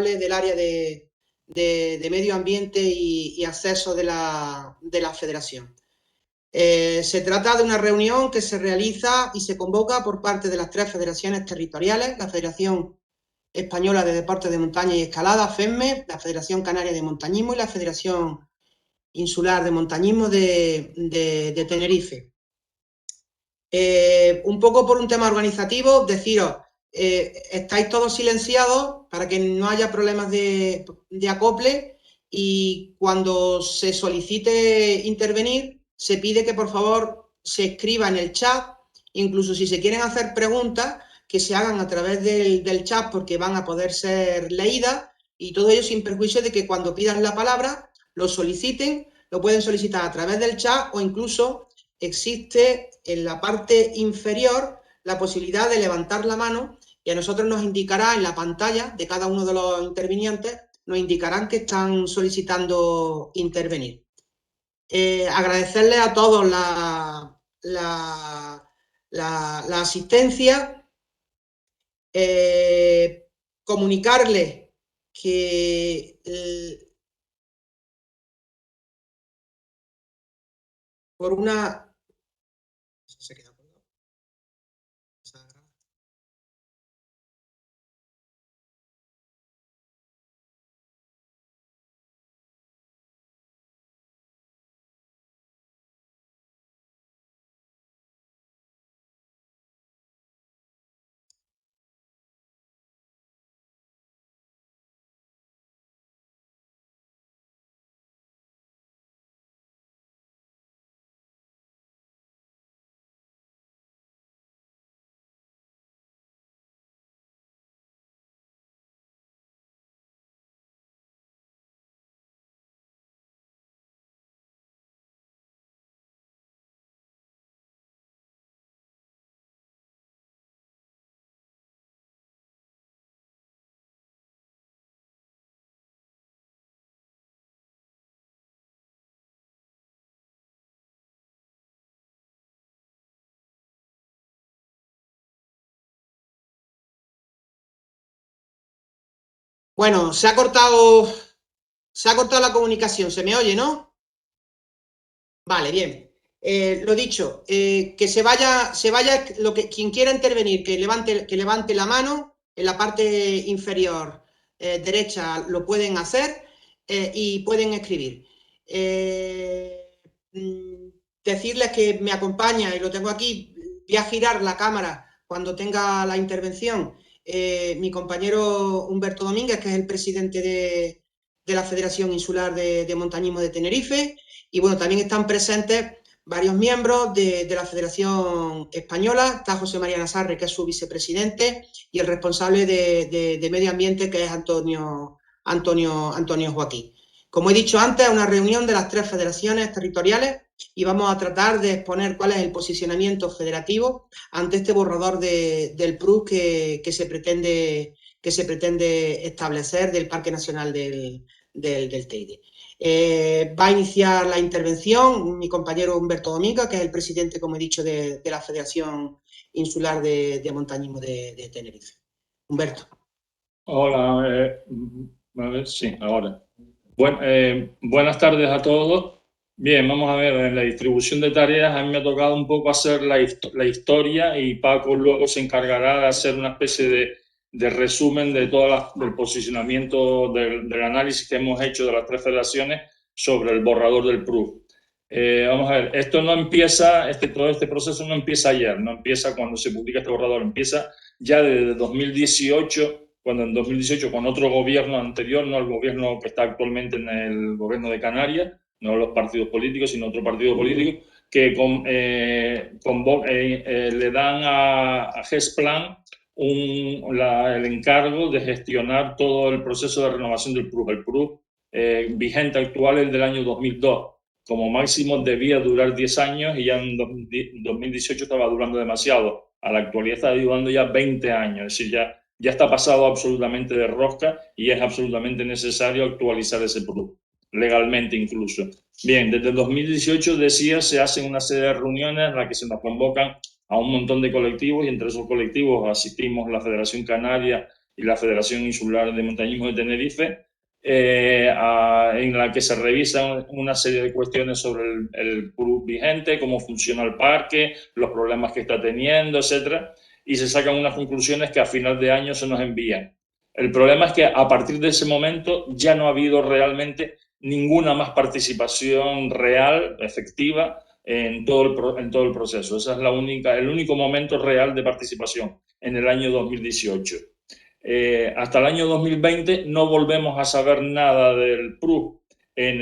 del área de medio ambiente y acceso de la federación. Se trata de una reunión que se realiza y se convoca por parte de las 3 federaciones territoriales, la Federación Española de Deportes de Montaña y Escalada, FEMME, la Federación Canaria de Montañismo y la Federación Insular de Montañismo de Tenerife. Un poco por un tema organizativo, deciros, estáis todos silenciados para que no haya problemas de acople, y cuando se solicite intervenir se pide que por favor se escriba en el chat, incluso si se quieren hacer preguntas que se hagan a través del chat, porque van a poder ser leídas, y todo ello sin perjuicio de que cuando pidan la palabra lo soliciten. Lo pueden solicitar a través del chat, o incluso existe en la parte inferior la posibilidad de levantar la mano, y a nosotros nos indicará en la pantalla de cada uno de los intervinientes, nos indicarán que están solicitando intervenir. Agradecerles a todos la asistencia, comunicarles que por una... Se queda colgado. Bueno, se ha cortado la comunicación. ¿Se me oye, no? Vale, bien. Lo dicho, que se vaya quien quiera intervenir, que levante la mano en la parte inferior derecha, lo pueden hacer, y pueden escribir. Decirles que me acompaña, y lo tengo aquí, voy a girar la cámara cuando tenga la intervención, mi compañero Humberto Domínguez, que es el presidente de la Federación Insular de Montañismo de Tenerife. Y bueno, también están presentes varios miembros de la Federación Española. Está José María Nasarre, que es su vicepresidente, y el responsable de Medio Ambiente, que es Antonio Joaquín. Como he dicho antes, es una reunión de las 3 federaciones territoriales, y vamos a tratar de exponer cuál es el posicionamiento federativo ante este borrador del PRU que se pretende establecer del Parque Nacional del Teide. Va a iniciar la intervención mi compañero Humberto Domínguez, que es el presidente, como he dicho, de la Federación Insular de Montañismo de Tenerife. Humberto. Hola, a ver, sí, ahora. Buenas tardes a todos. Bien, vamos a ver, en la distribución de tareas a mí me ha tocado un poco hacer la historia, y Paco luego se encargará de hacer una especie de resumen de del posicionamiento del análisis que hemos hecho de las 3 federaciones sobre el borrador del PRU. Vamos a ver, esto no empieza, todo este proceso no empieza ayer, no empieza cuando se publica este borrador, empieza ya desde 2018, cuando en 2018 con otro gobierno anterior, no el gobierno que está actualmente en el gobierno de Canarias, no los partidos políticos, sino otro partido político, que le dan a GESPLAN el encargo de gestionar todo el proceso de renovación del PRU. El PRU vigente actual es del año 2002. Como máximo debía durar 10 años y ya en 2018 estaba durando demasiado. A la actualidad está durando ya 20 años, es decir, ya está pasado absolutamente de rosca, y es absolutamente necesario actualizar ese PRU, legalmente incluso. Bien, desde el 2018, decía, se hacen una serie de reuniones en las que se nos convocan a un montón de colectivos, y entre esos colectivos asistimos la Federación Canaria y la Federación Insular de Montañismo de Tenerife, en la que se revisan una serie de cuestiones sobre el PRUB vigente, cómo funciona el parque, los problemas que está teniendo, etcétera, y se sacan unas conclusiones que a final de año se nos envían. El problema es que a partir de ese momento ya no ha habido realmente ninguna más participación real, efectiva, en todo el proceso. Ese es el único momento real de participación en el año 2018. Hasta el año 2020 no volvemos a saber nada del PRU. En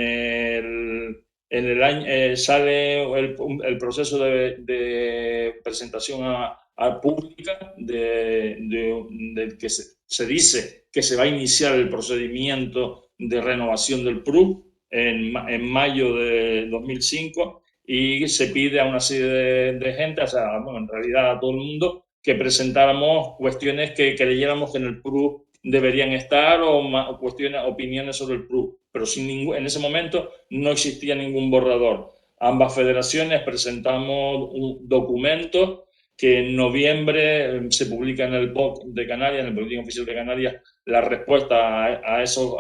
el año sale el proceso de presentación a pública de que se dice que se va a iniciar el procedimiento de renovación del PRU en mayo de 2005 y se pide a una serie de gente, o sea, bueno, en realidad a todo el mundo, que presentáramos cuestiones que creyéramos que en el PRU deberían estar o cuestiones, opiniones sobre el PRU, pero en ese momento no existía ningún borrador. Ambas federaciones presentamos un documento que en noviembre se publica en el BOC de Canarias, en el Boletín Oficial de Canarias, la respuesta a esos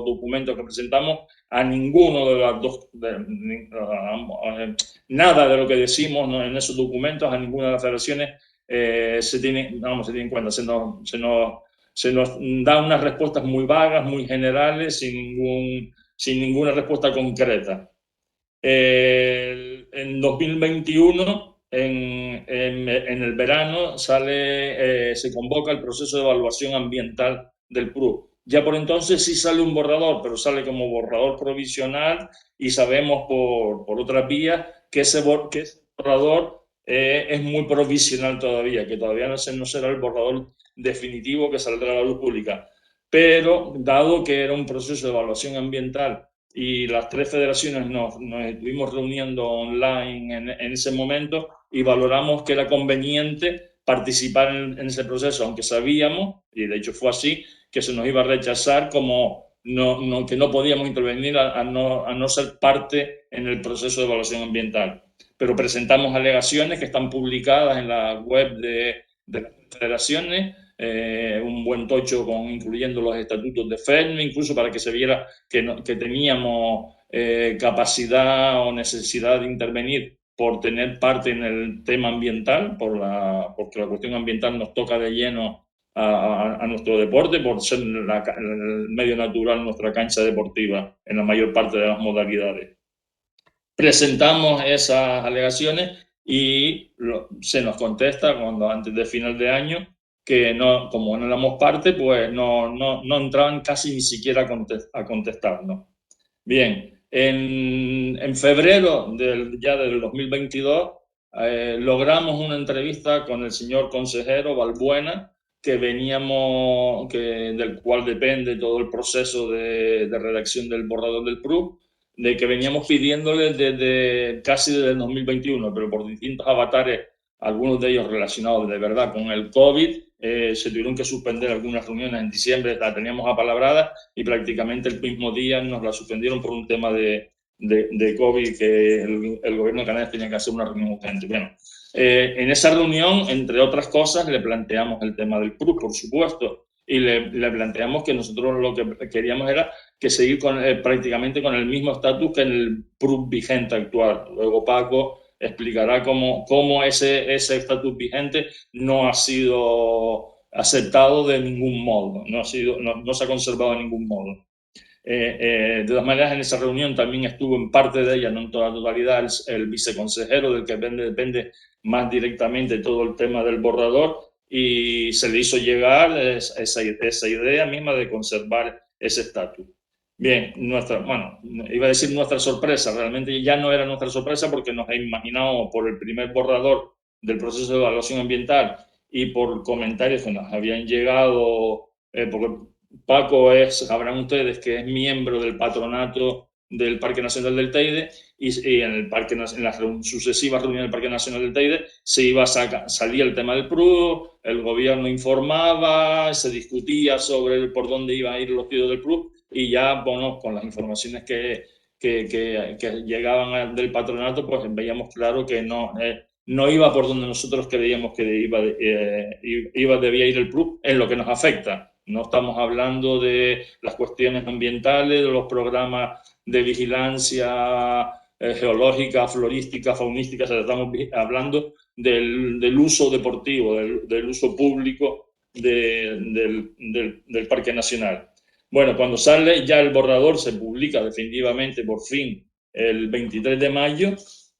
documentos que presentamos. A ninguno de las dos, nada de lo que decimos, ¿no?, en esos documentos, a ninguna de las federaciones se tiene en cuenta. Se nos da unas respuestas muy vagas, muy generales, sin ninguna respuesta concreta. En 2021, en el verano, se convoca el proceso de evaluación ambiental del PRU. Ya por entonces sí sale un borrador, pero sale como borrador provisional y sabemos por otras vías que ese borrador es muy provisional todavía, que todavía no será el borrador definitivo que saldrá a la luz pública. Pero dado que era un proceso de evaluación ambiental y las tres federaciones nos estuvimos reuniendo online en ese momento y valoramos que era conveniente participar en ese proceso, aunque sabíamos, y de hecho fue así, que se nos iba a rechazar como que no podíamos intervenir a no ser parte en el proceso de evaluación ambiental. Pero presentamos alegaciones que están publicadas en la web de las federaciones, un buen tocho incluyendo los estatutos de FEDME, incluso para que se viera que teníamos capacidad o necesidad de intervenir por tener parte en el tema ambiental, porque la cuestión ambiental nos toca de lleno a nuestro deporte, por ser el medio natural nuestra cancha deportiva en la mayor parte de las modalidades. Presentamos esas alegaciones y se nos contesta antes de final de año que no, como no éramos parte, pues no entraban casi ni siquiera a contestarnos. Bien, en febrero ya del 2022 logramos una entrevista con el señor consejero Balbuena, del cual depende todo el proceso de redacción del borrador del PRU, de que veníamos pidiéndole casi desde el 2021, pero por distintos avatares, algunos de ellos relacionados de verdad con el COVID, se tuvieron que suspender algunas reuniones en diciembre, la teníamos apalabrada y prácticamente el mismo día nos la suspendieron por un tema de COVID, que el gobierno de Canarias tenía que hacer una reunión urgente. Bueno, en esa reunión, entre otras cosas, le planteamos el tema del PRU, por supuesto, y le planteamos que nosotros lo que queríamos era que seguir prácticamente con el mismo estatus que en el PRU vigente actual. Luego Paco explicará cómo ese estatus vigente no ha sido aceptado de ningún modo, no se ha conservado de ningún modo. De todas maneras, en esa reunión también estuvo en parte de ella, no en toda la totalidad, el viceconsejero del que depende más directamente todo el tema del borrador, y se le hizo llegar esa idea misma de conservar ese estatus. Bien, iba a decir nuestra sorpresa, realmente ya no era nuestra sorpresa porque nos imaginábamos por el primer borrador del proceso de evaluación ambiental y por comentarios que nos habían llegado, porque Paco sabrán ustedes que es miembro del patronato del Parque Nacional del Teide y en las sucesivas reuniones del Parque Nacional del Teide salía el tema del PRU, el gobierno informaba, se discutía sobre por dónde iban a ir los tiros del PRU y ya, bueno, con las informaciones que llegaban del patronato, pues veíamos claro que no no iba por donde nosotros creíamos que debía ir el PRUB, en lo que nos afecta. No estamos hablando de las cuestiones ambientales, de los programas de vigilancia geológica, florística, faunística, estamos hablando del uso deportivo, del uso público del Parque Nacional. Bueno, cuando sale ya el borrador, se publica definitivamente, por fin, el 23 de mayo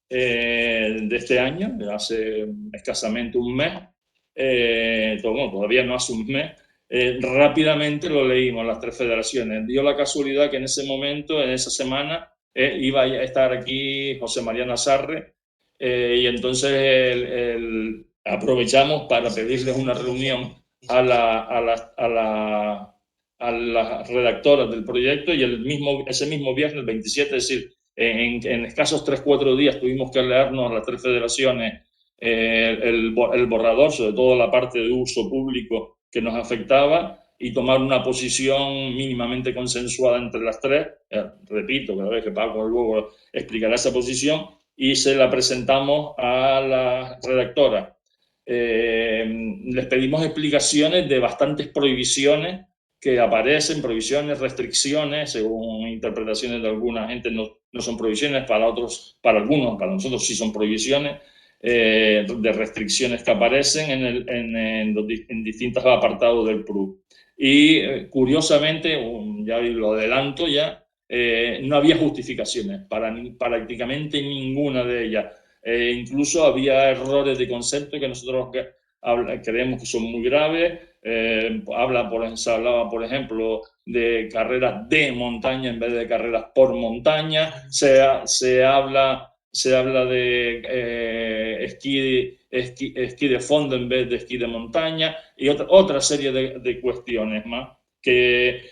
de este año, hace escasamente un mes, todavía no hace un mes, rápidamente lo leímos las tres federaciones. Dio la casualidad que en ese momento, en esa semana, iba a estar aquí José María Nazarre, y entonces aprovechamos para pedirles una reunión a las redactoras del proyecto, y ese mismo viernes, el 27, es decir, en escasos 3-4 días tuvimos que leernos a las tres federaciones el borrador, sobre todo la parte de uso público que nos afectaba, y tomar una posición mínimamente consensuada entre las tres. Repito, cada vez que Paco luego explicará esa posición, y se la presentamos a la redactora. Les pedimos explicaciones de bastantes prohibiciones que aparecen, prohibiciones, restricciones, según interpretaciones de alguna gente no son prohibiciones, para otros, para algunos, para nosotros sí son prohibiciones, de restricciones que aparecen en distintos apartados del PRUB. Y curiosamente, ya lo adelanto ya, no había justificaciones para prácticamente ninguna de ellas. Incluso había errores de concepto que nosotros creemos que son muy graves. Se hablaba, por ejemplo, de carreras de montaña en vez de carreras por montaña. Se habla de esquí de fondo en vez de esquí de montaña, y otra serie de cuestiones más que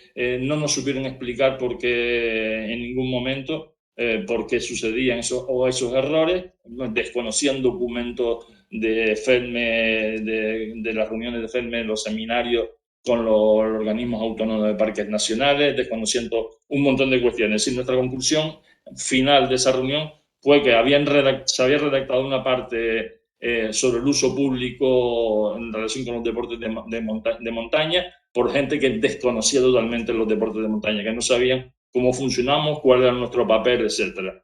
no nos supieron explicar porque en ningún momento por qué sucedían esos errores. Desconocían documentos de FEDME, de las reuniones de FEDME, los seminarios con los organismos autónomos de parques nacionales, desconociendo un montón de cuestiones. Y nuestra conclusión final de esa reunión fue que se había redactado una parte sobre el uso público en relación con los deportes de montaña por gente que desconocía totalmente los deportes de montaña, que no sabían cómo funcionamos, cuál era nuestro papel, etc.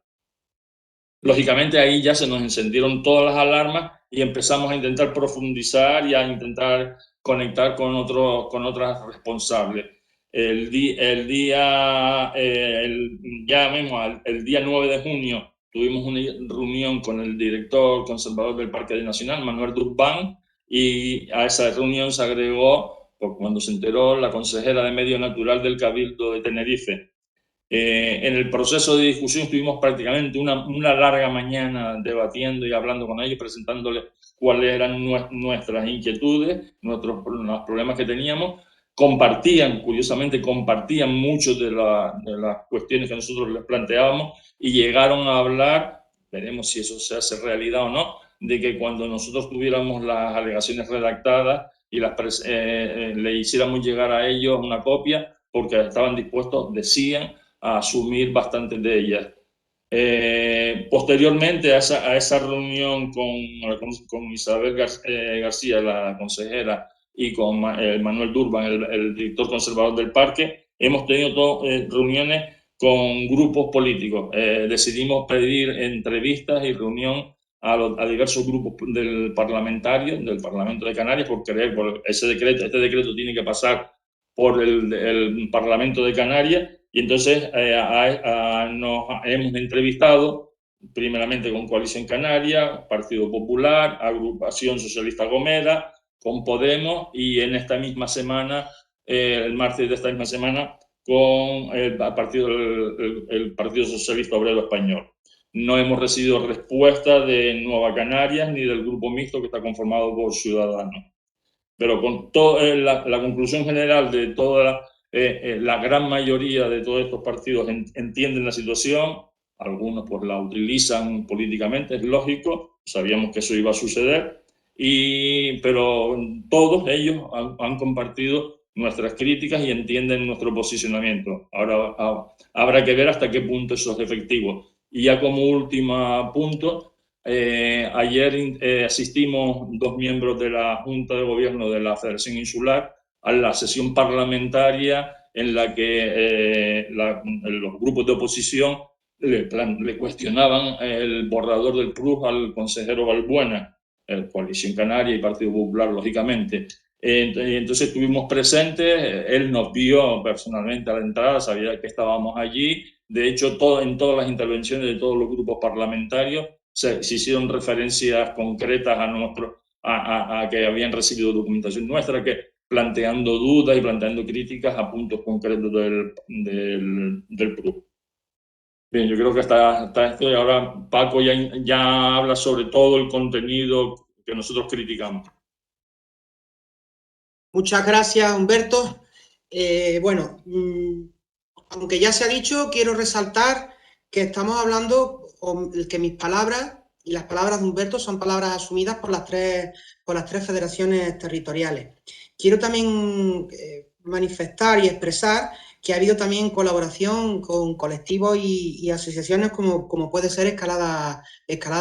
Lógicamente ahí ya se nos encendieron todas las alarmas y empezamos a intentar profundizar y a intentar conectar con otras responsables. El día 9 de junio tuvimos una reunión con el director conservador del Parque Nacional, Manuel Durbán, y a esa reunión se agregó, cuando se enteró, la consejera de Medio Natural del Cabildo de Tenerife. En el proceso de discusión estuvimos prácticamente una larga mañana debatiendo y hablando con ellos, presentándoles cuáles eran nuestras inquietudes, los problemas que teníamos. Curiosamente compartían muchas de las cuestiones que nosotros les planteábamos, y llegaron a hablar, veremos si eso se hace realidad o no, de que cuando nosotros tuviéramos las alegaciones redactadas y le hiciéramos llegar a ellos una copia, porque estaban dispuestos, decían, a asumir bastantes de ellas. Posteriormente a esa reunión con Isabel García, la consejera, y con Manuel Durbán, el director conservador del parque, hemos tenido reuniones con grupos políticos. Decidimos pedir entrevistas y reunión a diversos grupos del Parlamento de Canarias, por este decreto tiene que pasar por el Parlamento de Canarias. Y entonces nos hemos entrevistado primeramente con Coalición Canaria, Partido Popular, Agrupación Socialista Gomera, con Podemos, y en esta misma semana, el martes de esta misma semana, con el Partido Socialista Obrero Español. No hemos recibido respuesta de Nueva Canarias ni del grupo mixto, que está conformado por Ciudadanos. Pero con la conclusión general de toda la gran mayoría de todos estos partidos entienden la situación. Algunos pues la utilizan políticamente, es lógico, sabíamos que eso iba a suceder, pero todos ellos han compartido nuestras críticas y entienden nuestro posicionamiento. Ahora habrá que ver hasta qué punto eso es efectivo. Y ya como último punto, Ayer asistimos 2 miembros de la Junta de Gobierno de la Federación Insular a la sesión parlamentaria en la que los grupos de oposición le cuestionaban el borrador del PRUF al consejero Balbuena, Coalición Canaria y Partido Popular, lógicamente. Entonces estuvimos presentes, él nos vio personalmente a la entrada, sabía que estábamos allí. De hecho, en todas las intervenciones de todos los grupos parlamentarios se hicieron referencias concretas a que habían recibido documentación nuestra, que planteando dudas y planteando críticas a puntos concretos del PRUF. Bien, yo creo que está esto, y ahora Paco ya habla sobre todo el contenido que nosotros criticamos. Muchas gracias, Humberto. Bueno, aunque ya se ha dicho, quiero resaltar que estamos hablando, que mis palabras y las palabras de Humberto son palabras asumidas por las tres federaciones territoriales. Quiero también manifestar y expresar que ha habido también colaboración con colectivos y asociaciones como puede ser Escalada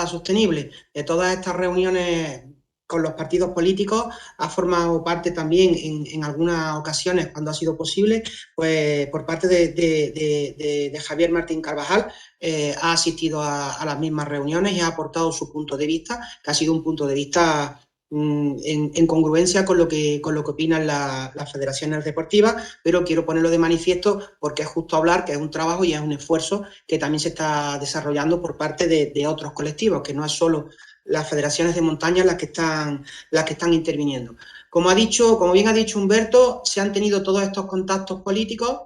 Sostenible. De todas estas reuniones con los partidos políticos ha formado parte también en algunas ocasiones, cuando ha sido posible, pues por parte de Javier Martín Carvajal, ha asistido a las mismas reuniones y ha aportado su punto de vista, que ha sido un punto de vista en congruencia con lo que opinan las federaciones deportivas, pero quiero ponerlo de manifiesto porque es justo hablar que es un trabajo y es un esfuerzo que también se está desarrollando por parte de otros colectivos, que no es solo las federaciones de montaña las que están interviniendo. Como bien ha dicho Humberto, se han tenido todos estos contactos políticos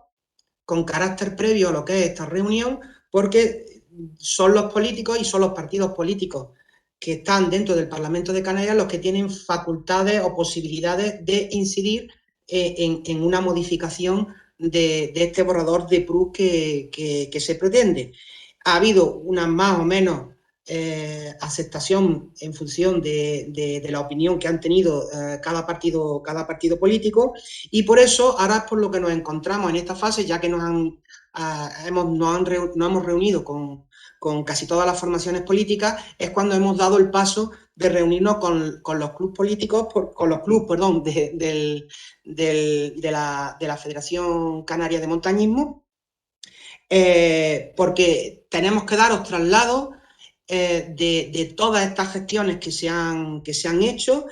con carácter previo a lo que es esta reunión, porque son los políticos y son los partidos políticos que están dentro del Parlamento de Canarias los que tienen facultades o posibilidades de incidir en una modificación de este borrador de PRUF que se pretende. Ha habido una más o menos aceptación en función de la opinión que han tenido cada partido político, y por eso ahora es por lo que nos encontramos en esta fase, ya que nos hemos reunido con casi todas las formaciones políticas, es cuando hemos dado el paso de reunirnos con los clubes políticos, con los clubes, perdón, de la Federación Canaria de Montañismo, porque tenemos que daros traslado de todas estas gestiones que se han hecho,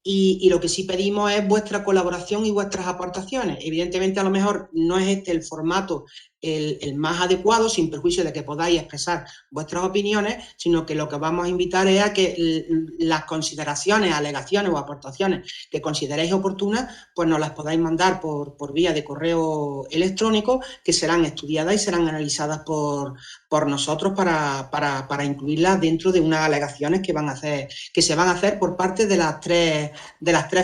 y lo que sí pedimos es vuestra colaboración y vuestras aportaciones. Evidentemente, a lo mejor no es este el formato el más adecuado, sin perjuicio de que podáis expresar vuestras opiniones, sino que lo que vamos a invitar es a que las consideraciones, alegaciones o aportaciones que consideréis oportunas, pues nos las podáis mandar por vía de correo electrónico, que serán estudiadas y serán analizadas por nosotros para incluirlas dentro de unas alegaciones que se van a hacer por parte de las tres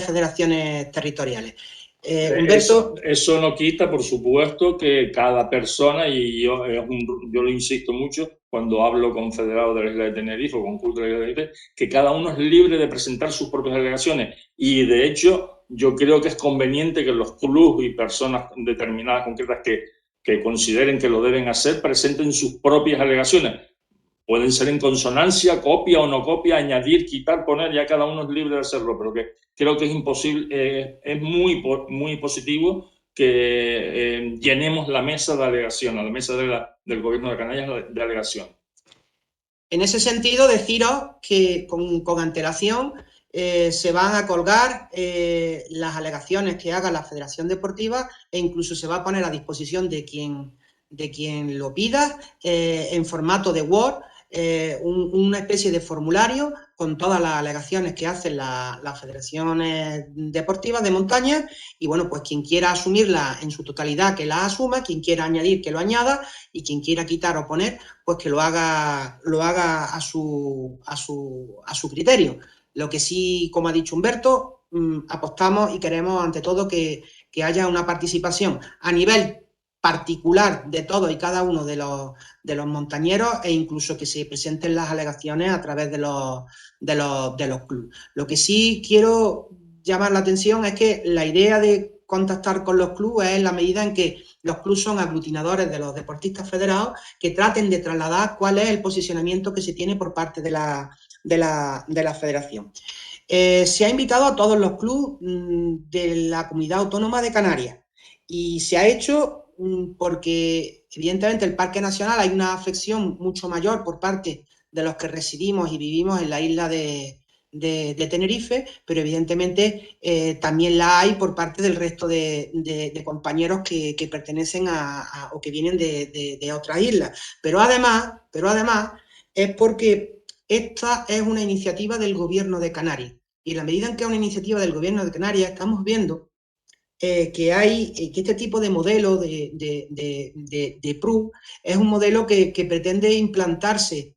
federaciones territoriales. Humberto. Eso no quita, por supuesto, que cada persona, y yo lo insisto mucho cuando hablo con federados de la isla de Tenerife o con clubes de la isla de Tenerife, que cada uno es libre de presentar sus propias alegaciones. Y de hecho, yo creo que es conveniente que los clubes y personas determinadas, concretas, que consideren que lo deben hacer, presenten sus propias alegaciones. Pueden ser en consonancia, copia o no copia, añadir, quitar, poner, ya cada uno es libre de hacerlo, pero que creo que es imposible, es muy positivo que llenemos la mesa de alegación, la mesa del Gobierno de Canarias de alegación. En ese sentido, deciros que con antelación se van a colgar las alegaciones que haga la Federación Deportiva, e incluso se va a poner a disposición de quien lo pida en formato de Word, una especie de formulario con todas las alegaciones que hacen las federaciones deportivas de montaña, y bueno, pues quien quiera asumirla en su totalidad, que la asuma, quien quiera añadir, que lo añada, y quien quiera quitar o poner, pues que lo haga a su criterio. Lo que sí, como ha dicho Humberto, apostamos y queremos ante todo que haya una participación a nivel particular de todos y cada uno de los montañeros, e incluso que se presenten las alegaciones a través de los clubes. Lo que sí quiero llamar la atención es que la idea de contactar con los clubes es en la medida en que los clubes son aglutinadores de los deportistas federados, que traten de trasladar cuál es el posicionamiento que se tiene por parte de la de la federación. Se ha invitado a todos los clubes de la Comunidad Autónoma de Canarias y se ha hecho porque evidentemente el Parque Nacional hay una afección mucho mayor por parte de los que residimos y vivimos en la isla de Tenerife, pero evidentemente también la hay por parte del resto de compañeros que pertenecen o que vienen de otras islas. Pero además es porque esta es una iniciativa del Gobierno de Canarias. Y en la medida en que es una iniciativa del Gobierno de Canarias, estamos viendo que este tipo de modelo de PRU es un modelo que pretende implantarse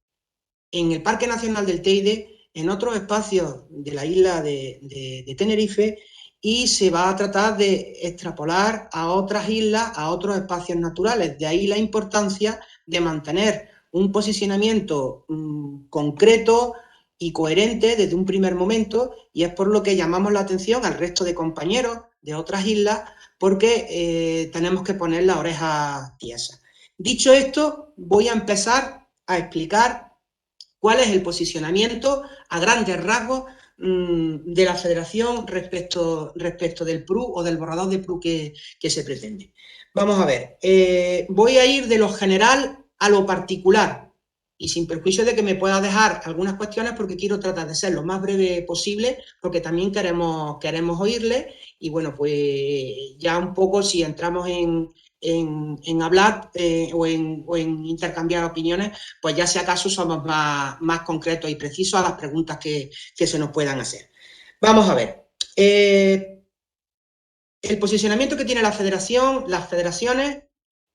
en el Parque Nacional del Teide, en otros espacios de la isla de Tenerife, y se va a tratar de extrapolar a otras islas, a otros espacios naturales. De ahí la importancia de mantener un posicionamiento concreto y coherente desde un primer momento, y es por lo que llamamos la atención al resto de compañeros de otras islas, porque tenemos que poner la oreja tiesa. Dicho esto, voy a empezar a explicar cuál es el posicionamiento a grandes rasgos de la federación respecto del PRU o del borrador de PRU que se pretende. Vamos a ver, voy a ir de lo general a lo particular y sin perjuicio de que me pueda dejar algunas cuestiones porque quiero tratar de ser lo más breve posible porque también queremos oírle y bueno, pues ya un poco si entramos en hablar o en intercambiar opiniones, pues ya si acaso somos más concretos y precisos a las preguntas que se nos puedan hacer. Vamos a ver. El posicionamiento que tiene la federación, las federaciones,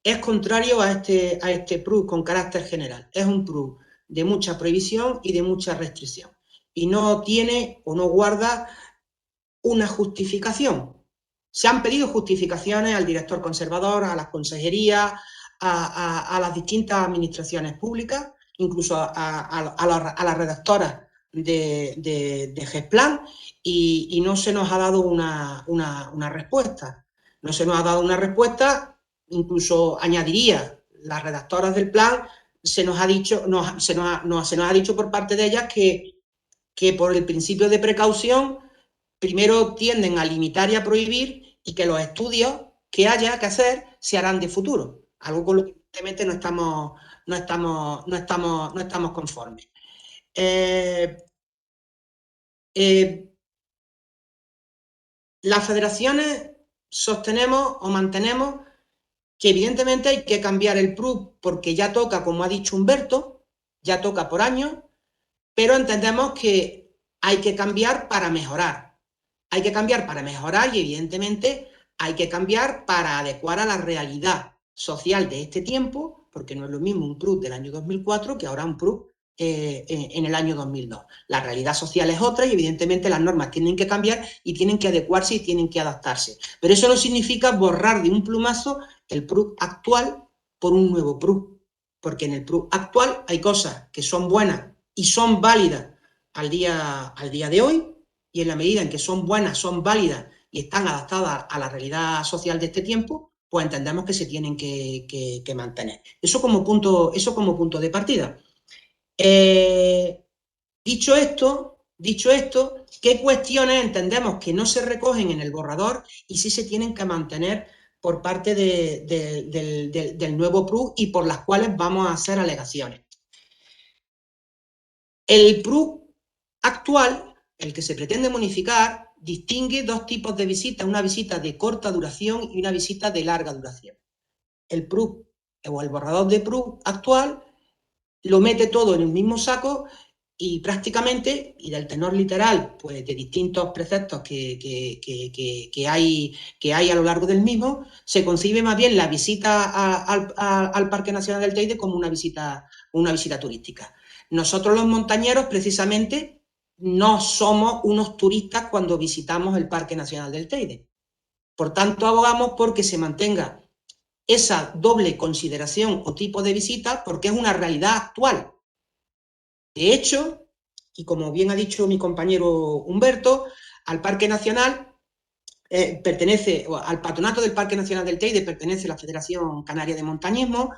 es contrario a este PRU con carácter general. Es un PRU de mucha prohibición y de mucha restricción. Y no tiene o no guarda una justificación. Se han pedido justificaciones al director conservador, a las consejerías, a las distintas administraciones públicas, incluso a las redactoras de GESPLAN, y no se nos ha dado una respuesta. No se nos ha dado una respuesta, incluso añadiría, las redactoras del plan, se nos ha dicho por parte de ellas que por el principio de precaución primero tienden a limitar y a prohibir y que los estudios que haya que hacer se harán de futuro, algo con lo que evidentemente no estamos conformes. Las federaciones sostenemos o mantenemos que evidentemente hay que cambiar el PRU porque ya toca, como ha dicho Humberto, ya toca por año, pero entendemos que hay que cambiar para mejorar. Hay que cambiar para mejorar y evidentemente hay que cambiar para adecuar a la realidad social de este tiempo, porque no es lo mismo un PRU del año 2004 que ahora un PRU en el año 2002. La realidad social es otra y evidentemente las normas tienen que cambiar y tienen que adecuarse y tienen que adaptarse. Pero eso no significa borrar de un plumazo el PRU actual por un nuevo PRU, porque en el PRU actual hay cosas que son buenas y son válidas al día de hoy, y en la medida en que son buenas, son válidas y están adaptadas a la realidad social de este tiempo, pues entendemos que se tienen que mantener. Eso como punto de partida. Dicho esto, ¿qué cuestiones entendemos que no se recogen en el borrador y sí se tienen que mantener por parte del nuevo PRU y por las cuales vamos a hacer alegaciones? El PRU actual, el que se pretende modificar, distingue dos tipos de visitas, una visita de corta duración y una visita de larga duración. El PRU o el borrador de PRU actual lo mete todo en el mismo saco y prácticamente, y del tenor literal, pues de distintos preceptos que hay a lo largo del mismo, se concibe más bien la visita al Parque Nacional del Teide como una visita turística. Nosotros los montañeros, precisamente, no somos unos turistas cuando visitamos el Parque Nacional del Teide. Por tanto, abogamos porque se mantenga esa doble consideración o tipo de visita porque es una realidad actual. De hecho, y como bien ha dicho mi compañero Humberto, al Parque Nacional al patronato del Parque Nacional del Teide pertenece la Federación Canaria de Montañismo.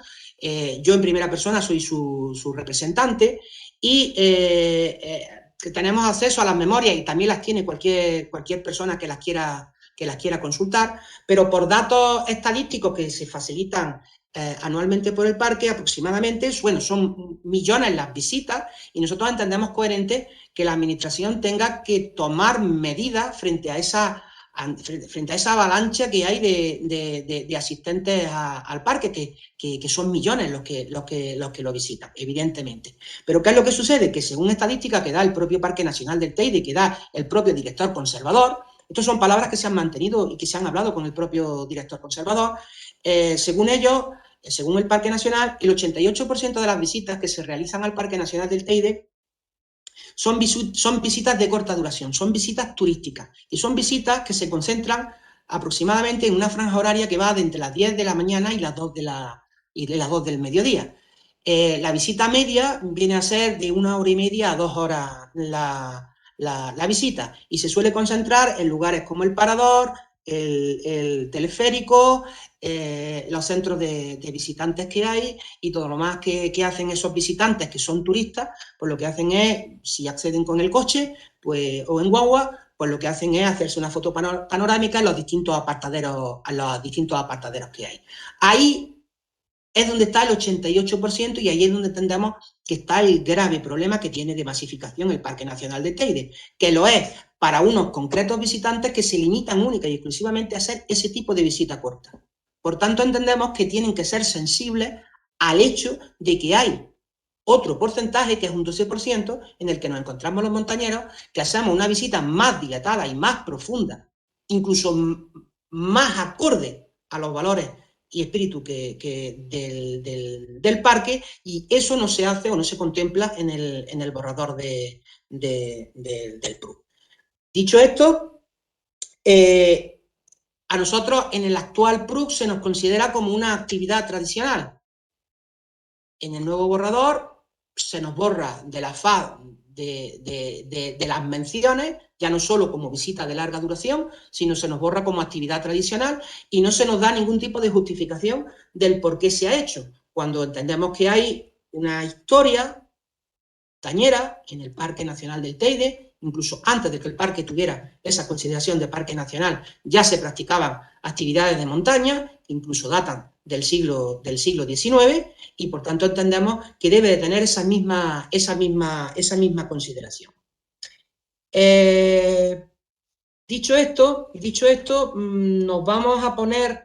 Yo en primera persona soy su representante y que tenemos acceso a las memorias y también las tiene cualquier persona que las quiera consultar, pero por datos estadísticos que se facilitan anualmente por el parque, aproximadamente, bueno, son millones las visitas y nosotros entendemos coherente que la administración tenga que tomar medidas frente a esa avalancha que hay de asistentes al parque, que son millones los que lo visitan, evidentemente. Pero ¿qué es lo que sucede? Que según estadísticas que da el propio Parque Nacional del Teide, que da el propio director conservador, estas son palabras que se han mantenido y que se han hablado con el propio director conservador, según ellos, según el Parque Nacional, el 88% de las visitas que se realizan al Parque Nacional del Teide son visitas de corta duración, son visitas turísticas y son visitas que se concentran aproximadamente en una franja horaria que va de entre las 10 de la mañana y las 2 del mediodía. La visita media viene a ser de 1 hora y media a 2 horas la visita y se suele concentrar en lugares como el Parador, el teleférico, los centros de visitantes que hay y todo lo más que hacen esos visitantes que son turistas, pues lo que hacen es, si acceden con el coche pues, o en guagua, pues lo que hacen es hacerse una foto panorámica en los distintos apartaderos que hay. Ahí es donde está el 88% y ahí es donde entendemos que está el grave problema que tiene de masificación el Parque Nacional de Teide, que lo es para unos concretos visitantes que se limitan única y exclusivamente a hacer ese tipo de visita corta. Por tanto, entendemos que tienen que ser sensibles al hecho de que hay otro porcentaje, que es un 12%, en el que nos encontramos los montañeros, que hacemos una visita más dilatada y más profunda, incluso más acorde a los valores y espíritu del parque, y eso no se hace o no se contempla en el borrador del PRUC. Dicho esto, a nosotros en el actual PRUC se nos considera como una actividad tradicional. En el nuevo borrador se nos borra de la faz de las menciones, ya no solo como visita de larga duración, sino se nos borra como actividad tradicional y no se nos da ningún tipo de justificación del por qué se ha hecho, cuando entendemos que hay una historia montañera en el Parque Nacional del Teide. Incluso antes de que el parque tuviera esa consideración de parque nacional, ya se practicaban actividades de montaña, que incluso datan del siglo XIX, y por tanto entendemos que debe de tener esa misma consideración. Dicho esto, nos vamos a poner,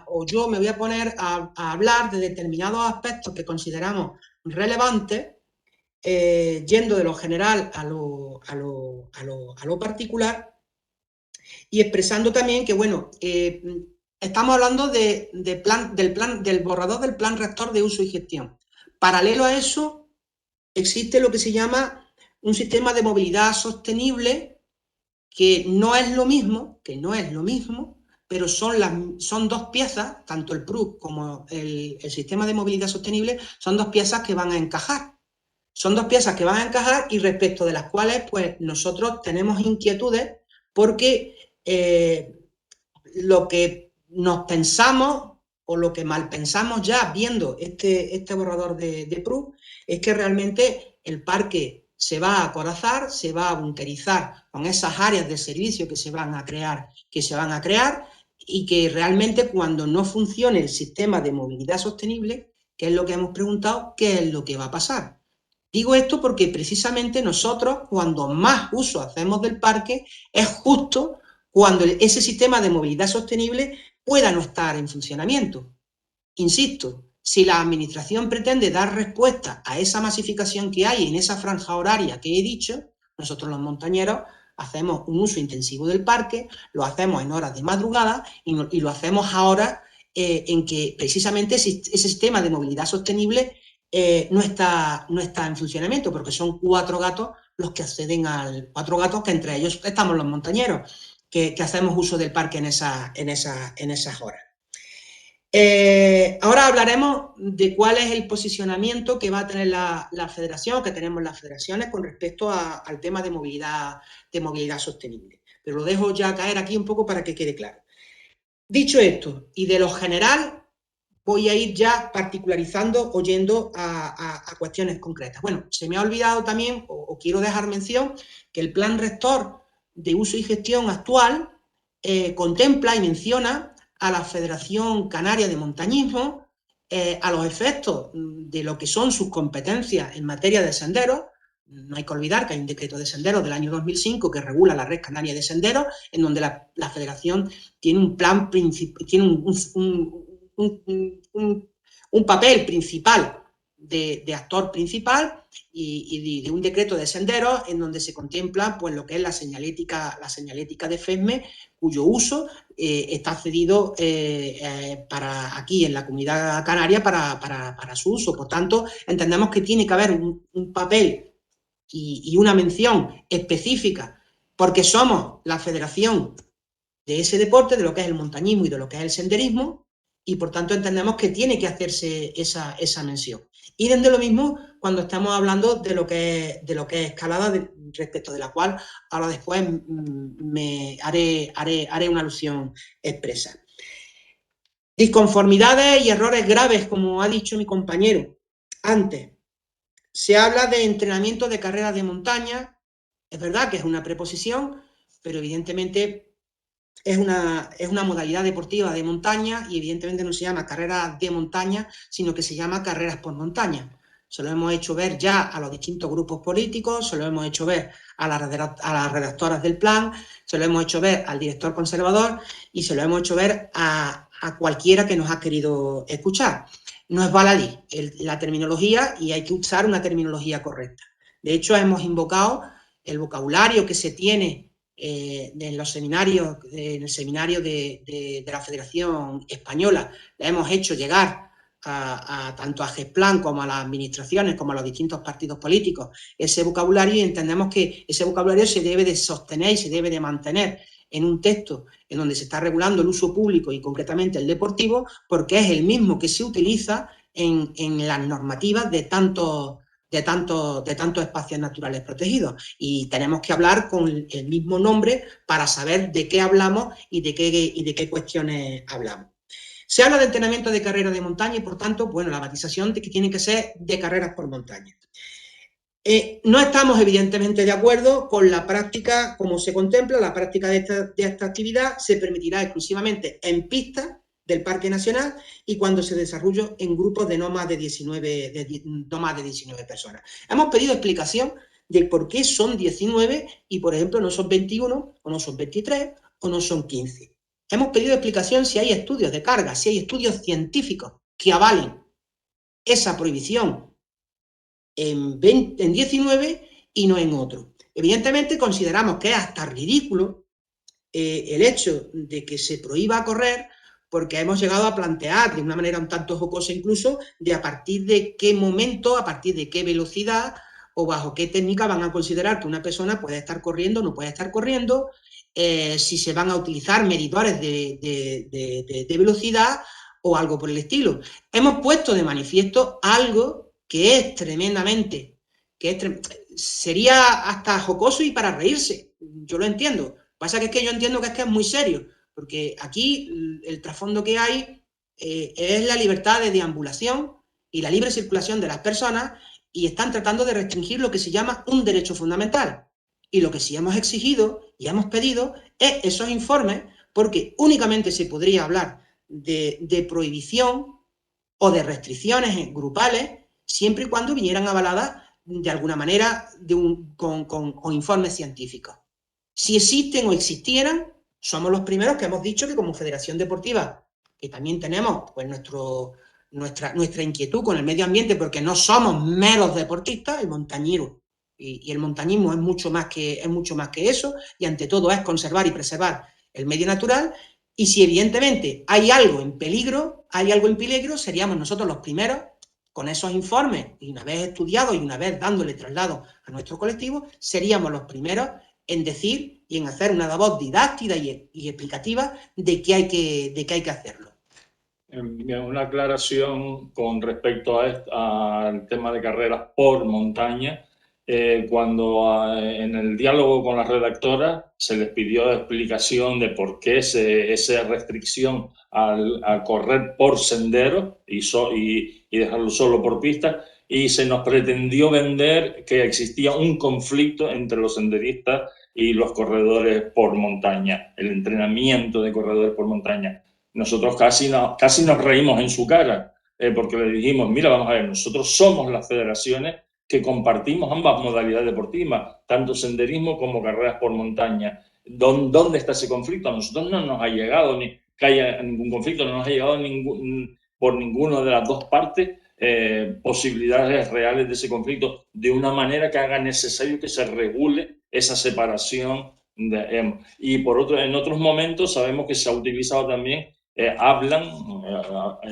o yo me voy a poner a hablar de determinados aspectos que consideramos relevantes, yendo de lo general a lo particular y expresando también que, bueno, estamos hablando del borrador del Plan Rector de Uso y Gestión. Paralelo a eso, existe lo que se llama un sistema de movilidad sostenible, que no es lo mismo, pero son dos piezas, tanto el PRUC como el sistema de movilidad sostenible, son dos piezas que van a encajar. Son dos piezas que van a encajar y respecto de las cuales pues, nosotros tenemos inquietudes porque lo que nos pensamos o lo que mal pensamos ya viendo este borrador de PRUC es que realmente el parque se va a acorazar, se va a bunkerizar con esas áreas de servicio que se van a crear y que realmente cuando no funcione el sistema de movilidad sostenible, que es lo que hemos preguntado, ¿qué es lo que va a pasar? Digo esto porque precisamente nosotros, cuando más uso hacemos del parque, es justo cuando ese sistema de movilidad sostenible pueda no estar en funcionamiento. Insisto, si la administración pretende dar respuesta a esa masificación que hay en esa franja horaria que he dicho, nosotros los montañeros hacemos un uso intensivo del parque, lo hacemos en horas de madrugada y lo hacemos ahora en que precisamente ese sistema de movilidad sostenible no está en funcionamiento, porque son 4 gatos los que acceden 4 gatos que entre ellos estamos los montañeros, que hacemos uso del parque en esas horas. Ahora hablaremos de cuál es el posicionamiento que va a tener la federación, que tenemos las federaciones con respecto al tema de movilidad sostenible. Pero lo dejo ya caer aquí un poco para que quede claro. Dicho esto, y de lo general, voy a ir ya particularizando o yendo a cuestiones concretas. Bueno, se me ha olvidado también, o quiero dejar mención, que el plan rector de uso y gestión actual contempla y menciona a la Federación Canaria de Montañismo a los efectos de lo que son sus competencias en materia de senderos. No hay que olvidar que hay un decreto de senderos del año 2005 que regula la Red Canaria de Senderos, en donde la Federación tiene un plan tiene un papel principal de actor principal y de un decreto de senderos en donde se contempla pues, lo que es la señalética de FESME, cuyo uso está cedido para aquí en la Comunidad Canaria para su uso. Por tanto, entendemos que tiene que haber un papel y una mención específica, porque somos la federación de ese deporte, de lo que es el montañismo y de lo que es el senderismo, y por tanto entendemos que tiene que hacerse esa mención. Y desde lo mismo cuando estamos hablando de lo que es escalada, respecto de la cual ahora después me haré una alusión expresa. Disconformidades y errores graves, como ha dicho mi compañero antes. Se habla de entrenamiento de carreras de montaña. Es verdad que es una preposición, pero evidentemente es una modalidad deportiva de montaña y evidentemente no se llama carreras de montaña, sino que se llama carreras por montaña. Se lo hemos hecho ver ya a los distintos grupos políticos, se lo hemos hecho ver a las redactoras del plan, se lo hemos hecho ver al director conservador y se lo hemos hecho ver a cualquiera que nos ha querido escuchar. No es baladí la terminología y hay que usar una terminología correcta. De hecho, hemos invocado el vocabulario que se tiene en los seminarios, en el seminario de la Federación Española, le hemos hecho llegar tanto a GESPLAN como a las administraciones, como a los distintos partidos políticos, ese vocabulario, y entendemos que ese vocabulario se debe de sostener y se debe de mantener en un texto en donde se está regulando el uso público y concretamente el deportivo, porque es el mismo que se utiliza en las normativas de tantos espacios naturales protegidos, y tenemos que hablar con el mismo nombre para saber de qué hablamos y de qué cuestiones hablamos. Se habla de entrenamiento de carreras de montaña y, por tanto, bueno, la batización de que tiene que ser de carreras por montaña. No estamos, evidentemente, de acuerdo con la práctica, como se contempla, la práctica de esta actividad se permitirá exclusivamente en pistas del Parque Nacional y cuando se desarrolle en grupos de no más de 19 personas. Hemos pedido explicación de por qué son 19 y, por ejemplo, no son 21, o no son 23, o no son 15. Hemos pedido explicación si hay estudios de carga, si hay estudios científicos que avalen esa prohibición en 19 y no en otro. Evidentemente consideramos que es hasta ridículo el hecho de que se prohíba correr, porque hemos llegado a plantear de una manera un tanto jocosa incluso de a partir de qué momento, a partir de qué velocidad o bajo qué técnica van a considerar que una persona puede estar corriendo o no puede estar corriendo, si se van a utilizar medidores de velocidad o algo por el estilo. Hemos puesto de manifiesto algo que es tremendamente, sería hasta jocoso y para reírse, yo lo entiendo. Pasa que es que yo entiendo que es muy serio, porque aquí el trasfondo que hay es la libertad de deambulación y la libre circulación de las personas, y están tratando de restringir lo que se llama un derecho fundamental. Y lo que sí hemos exigido y hemos pedido es esos informes, porque únicamente se podría hablar de prohibición o de restricciones grupales siempre y cuando vinieran avaladas de alguna manera con informes científicos. Si existen o existieran, somos los primeros que hemos dicho que como Federación Deportiva, que también tenemos pues nuestra inquietud con el medio ambiente, porque no somos meros deportistas, el montañero y el montañismo es mucho más que eso, y ante todo es conservar y preservar el medio natural, y si evidentemente hay algo en peligro, seríamos nosotros los primeros con esos informes, y una vez estudiados y una vez dándole traslado a nuestro colectivo, seríamos los primeros en decir y en hacer una labor didáctica y explicativa de que hay que hacerlo. Una aclaración con respecto al tema de carreras por montaña. cuando en el diálogo con la redactora se les pidió explicación de por qué esa restricción a correr por senderos y dejarlo solo por pistas, y se nos pretendió vender que existía un conflicto entre los senderistas y los corredores por montaña, el entrenamiento de corredores por montaña. Nosotros casi nos reímos en su cara, porque le dijimos, mira, vamos a ver, nosotros somos las federaciones que compartimos ambas modalidades deportivas, tanto senderismo como carreras por montaña. ¿Dónde está ese conflicto? A nosotros no nos ha llegado ni que haya ningún conflicto, no nos ha llegado por ninguna de las dos partes posibilidades reales de ese conflicto, de una manera que haga necesario que se regule esa separación. Y en otros momentos sabemos que se ha utilizado también,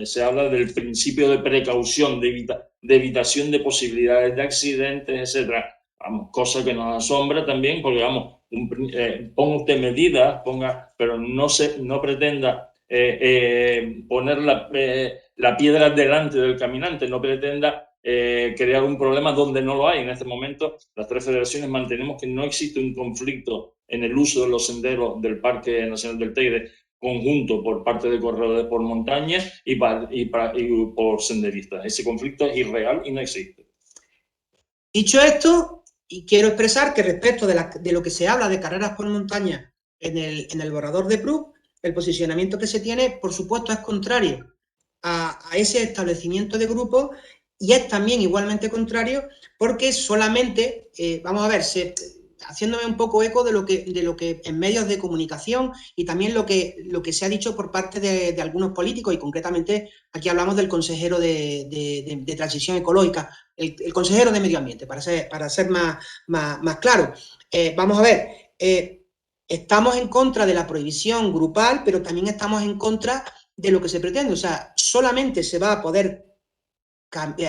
se habla del principio de precaución, de evitación de posibilidades de accidentes, etc. Vamos, cosa que nos asombra también, porque vamos, ponga usted medidas, pero no pretenda poner la piedra delante del caminante, no pretenda crear un problema donde no lo hay. En este momento, las tres federaciones mantenemos que no existe un conflicto en el uso de los senderos del Parque Nacional del Teide conjunto por parte de corredores por montaña y por senderistas. Ese conflicto es irreal y no existe. Dicho esto, y quiero expresar que respecto de lo que se habla de carreras por montaña en el borrador de Prug, el posicionamiento que se tiene, por supuesto, es contrario a ese establecimiento de grupos, y es también igualmente contrario porque solamente, vamos a ver, haciéndome un poco eco de lo que en medios de comunicación y también lo que se ha dicho por parte de algunos políticos, y concretamente aquí hablamos del consejero de Transición Ecológica, el consejero de Medio Ambiente, para ser más claro. Vamos a ver, estamos en contra de la prohibición grupal, pero también estamos en contra de lo que se pretende. O sea, solamente se va a poder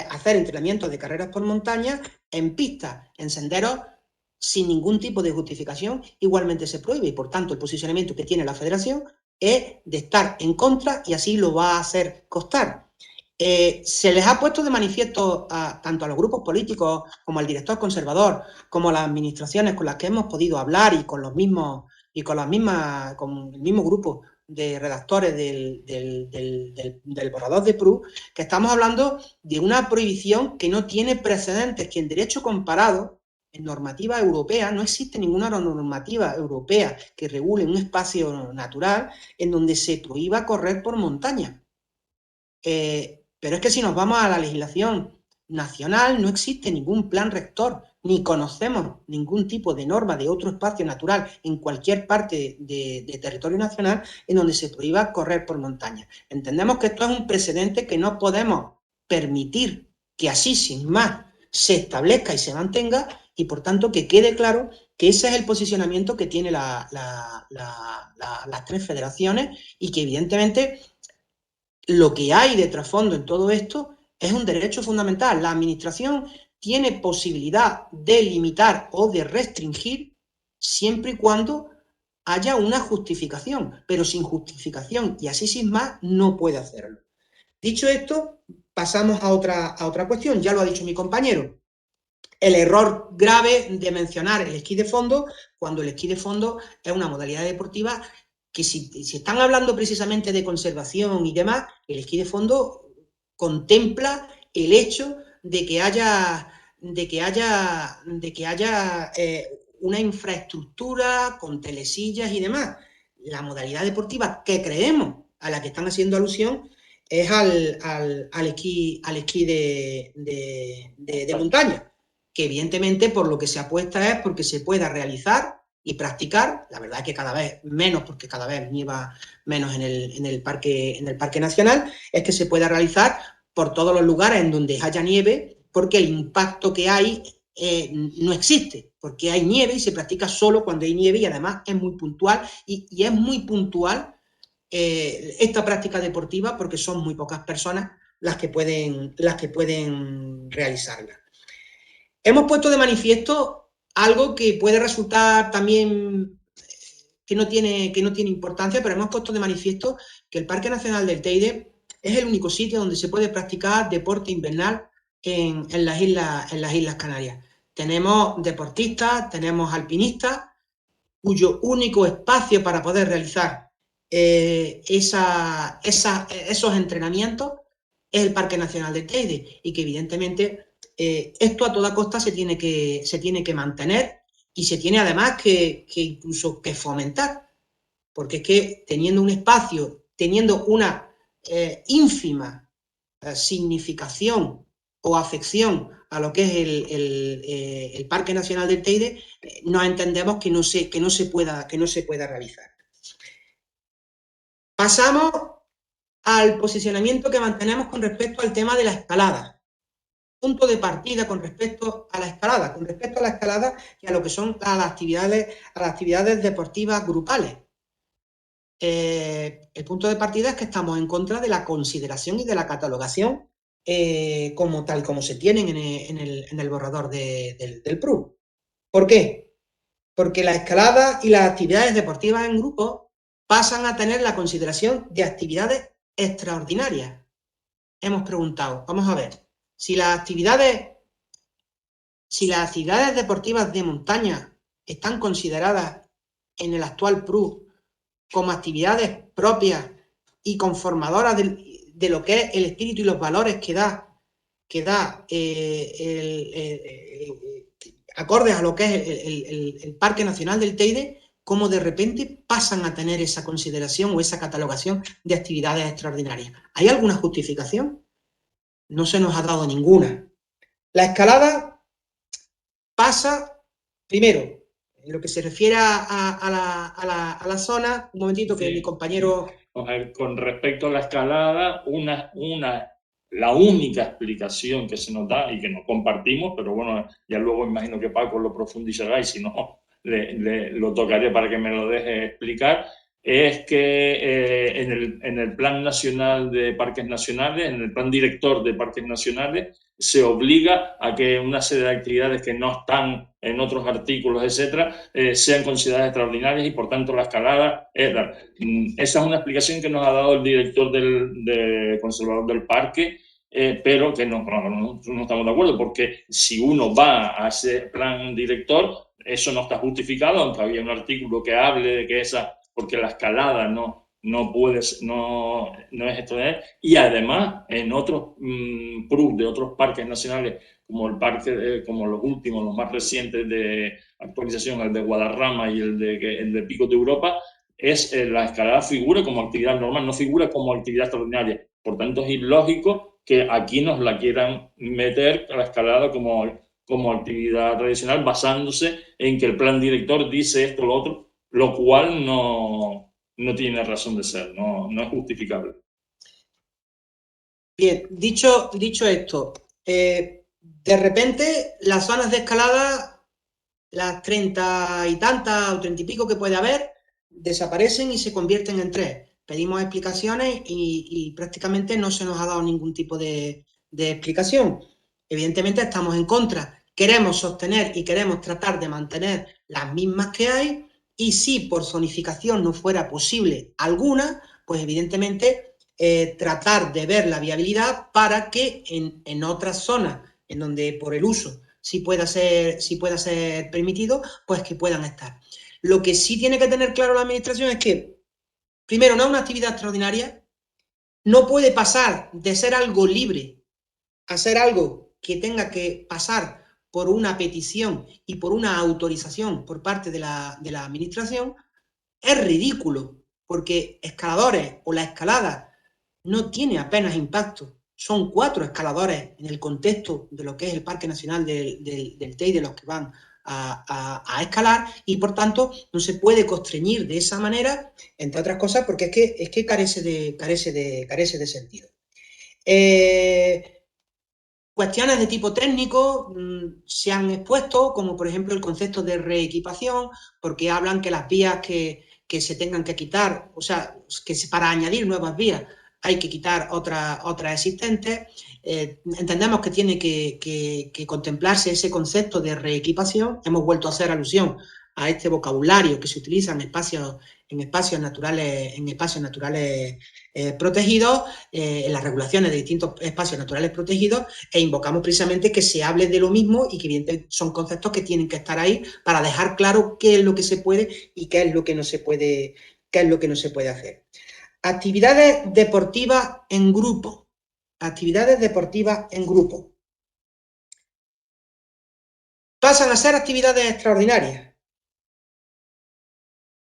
hacer entrenamientos de carreras por montaña en pistas, en senderos, sin ningún tipo de justificación. Igualmente se prohíbe, y por tanto el posicionamiento que tiene la federación es de estar en contra, y así lo va a hacer constar. Se les ha puesto de manifiesto tanto a los grupos políticos como al director conservador, como a las administraciones con las que hemos podido hablar, y con el mismo grupo de redactores del borrador de Prug, que estamos hablando de una prohibición que no tiene precedentes, que en derecho comparado, en normativa europea, no existe ninguna normativa europea que regule un espacio natural en donde se prohíba correr por montaña. Pero es que si nos vamos a la legislación nacional, no existe ningún plan rector, ni conocemos ningún tipo de norma de otro espacio natural en cualquier parte de territorio nacional en donde se prohíba correr por montaña. Entendemos que esto es un precedente que no podemos permitir que así, sin más, se establezca y se mantenga, y por tanto que quede claro que ese es el posicionamiento que tiene las tres federaciones, y que evidentemente lo que hay de trasfondo en todo esto es un derecho fundamental. La administración tiene posibilidad de limitar o de restringir siempre y cuando haya una justificación, pero sin justificación y así sin más no puede hacerlo. Dicho esto, pasamos a otra cuestión. Ya lo ha dicho mi compañero. El error grave de mencionar el esquí de fondo, cuando el esquí de fondo es una modalidad deportiva que, si están hablando precisamente de conservación y demás, el esquí de fondo contempla el hecho de que haya una infraestructura con telesillas y demás. La modalidad deportiva que creemos a la que están haciendo alusión es al esquí de montaña, que evidentemente por lo que se apuesta es porque se pueda realizar y practicar. La verdad es que cada vez menos, porque cada vez nieva menos en el parque nacional, es que se pueda realizar por todos los lugares en donde haya nieve, porque el impacto que hay no existe, porque hay nieve y se practica solo cuando hay nieve, y además es muy puntual, y es muy puntual esta práctica deportiva, porque son muy pocas personas las que pueden realizarla. Hemos puesto de manifiesto algo que puede resultar también que no tiene importancia, pero hemos puesto de manifiesto que el Parque Nacional del Teide es el único sitio donde se puede practicar deporte invernal en las Islas Canarias. tenemos deportistas, tenemos alpinistas, cuyo único espacio para poder realizar esos entrenamientos es el Parque Nacional del Teide, y que evidentemente esto a toda costa se tiene que mantener, y se tiene además que incluso que fomentar, porque es que teniendo un espacio, teniendo una ínfima significación o afección a lo que es el Parque Nacional del Teide, no entendemos que no se pueda realizar. Pasamos al posicionamiento que mantenemos con respecto al tema de la escalada. Punto de partida con respecto a la escalada, y a lo que son a las actividades deportivas grupales. El punto de partida es que estamos en contra de la consideración y de la catalogación tal como se tienen en el borrador del PRU. ¿Por qué? Porque la escalada y las actividades deportivas en grupo pasan a tener la consideración de actividades extraordinarias. Hemos preguntado, vamos a ver, si las actividades deportivas de montaña están consideradas en el actual PRU como actividades propias y conformadoras de lo que es el espíritu y los valores que da acordes a lo que es el Parque Nacional del Teide, cómo de repente pasan a tener esa consideración o esa catalogación de actividades extraordinarias. ¿Hay alguna justificación? No se nos ha dado ninguna. La escalada pasa, primero, en lo que se refiere a la zona, un momentito que mi compañero... Con respecto a la escalada, la única explicación que se nos da y que no compartimos, pero bueno, ya luego imagino que Paco lo profundizará y si no, lo tocaré para que me lo deje explicar, es que en el Plan Nacional de Parques Nacionales, en el Plan Director de Parques Nacionales, se obliga a que una serie de actividades que no están en otros artículos, etcétera, sean consideradas extraordinarias y, por tanto, la escalada es tal. Esa es una explicación que nos ha dado el director del conservador del parque, pero que no estamos de acuerdo, porque si uno va a ese plan director, eso no está justificado, aunque había un artículo que hable de que porque la escalada no es extraordinaria, y además en otros PRU de otros parques nacionales, como el parque, como los últimos, los más recientes de actualización, el de Guadarrama y el de Picos de Europa, la escalada figura como actividad normal, no figura como actividad extraordinaria. Por tanto, es ilógico que aquí nos la quieran meter a la escalada como actividad tradicional, basándose en que el plan director dice esto o lo otro, lo cual no tiene razón de ser, no es justificable. Bien, dicho esto, de repente las zonas de escalada, las 30 y tantas o 30 y pico que puede haber, desaparecen y se convierten en 3. Pedimos explicaciones y prácticamente no se nos ha dado ningún tipo de explicación. Evidentemente estamos en contra. Queremos sostener y queremos tratar de mantener las mismas que hay, y si por zonificación no fuera posible alguna, pues evidentemente tratar de ver la viabilidad para que en otras zonas en donde por el uso sí pueda ser permitido, pues que puedan estar. Lo que sí tiene que tener claro la administración es que, primero, no es una actividad extraordinaria, no puede pasar de ser algo libre a ser algo que tenga que pasar por una petición y por una autorización por parte de la administración. Es ridículo, porque escaladores o la escalada no tiene apenas impacto. Son 4 escaladores en el contexto de lo que es el Parque Nacional del Teide los que van a escalar, y por tanto no se puede constreñir de esa manera, entre otras cosas porque es que carece de sentido. Cuestiones de tipo técnico se han expuesto, como por ejemplo el concepto de reequipación, porque hablan que las vías que se tengan que quitar, o sea, que para añadir nuevas vías hay que quitar otras existentes. Entendemos que tiene que contemplarse ese concepto de reequipación. Hemos vuelto a hacer alusión a este vocabulario que se utiliza en espacios naturales protegidos, en las regulaciones de distintos espacios naturales protegidos, e invocamos precisamente que se hable de lo mismo y que evidentemente son conceptos que tienen que estar ahí para dejar claro qué es lo que se puede y qué es lo que no se puede, hacer. Actividades deportivas en grupo. Actividades deportivas en grupo. Pasan a ser actividades extraordinarias.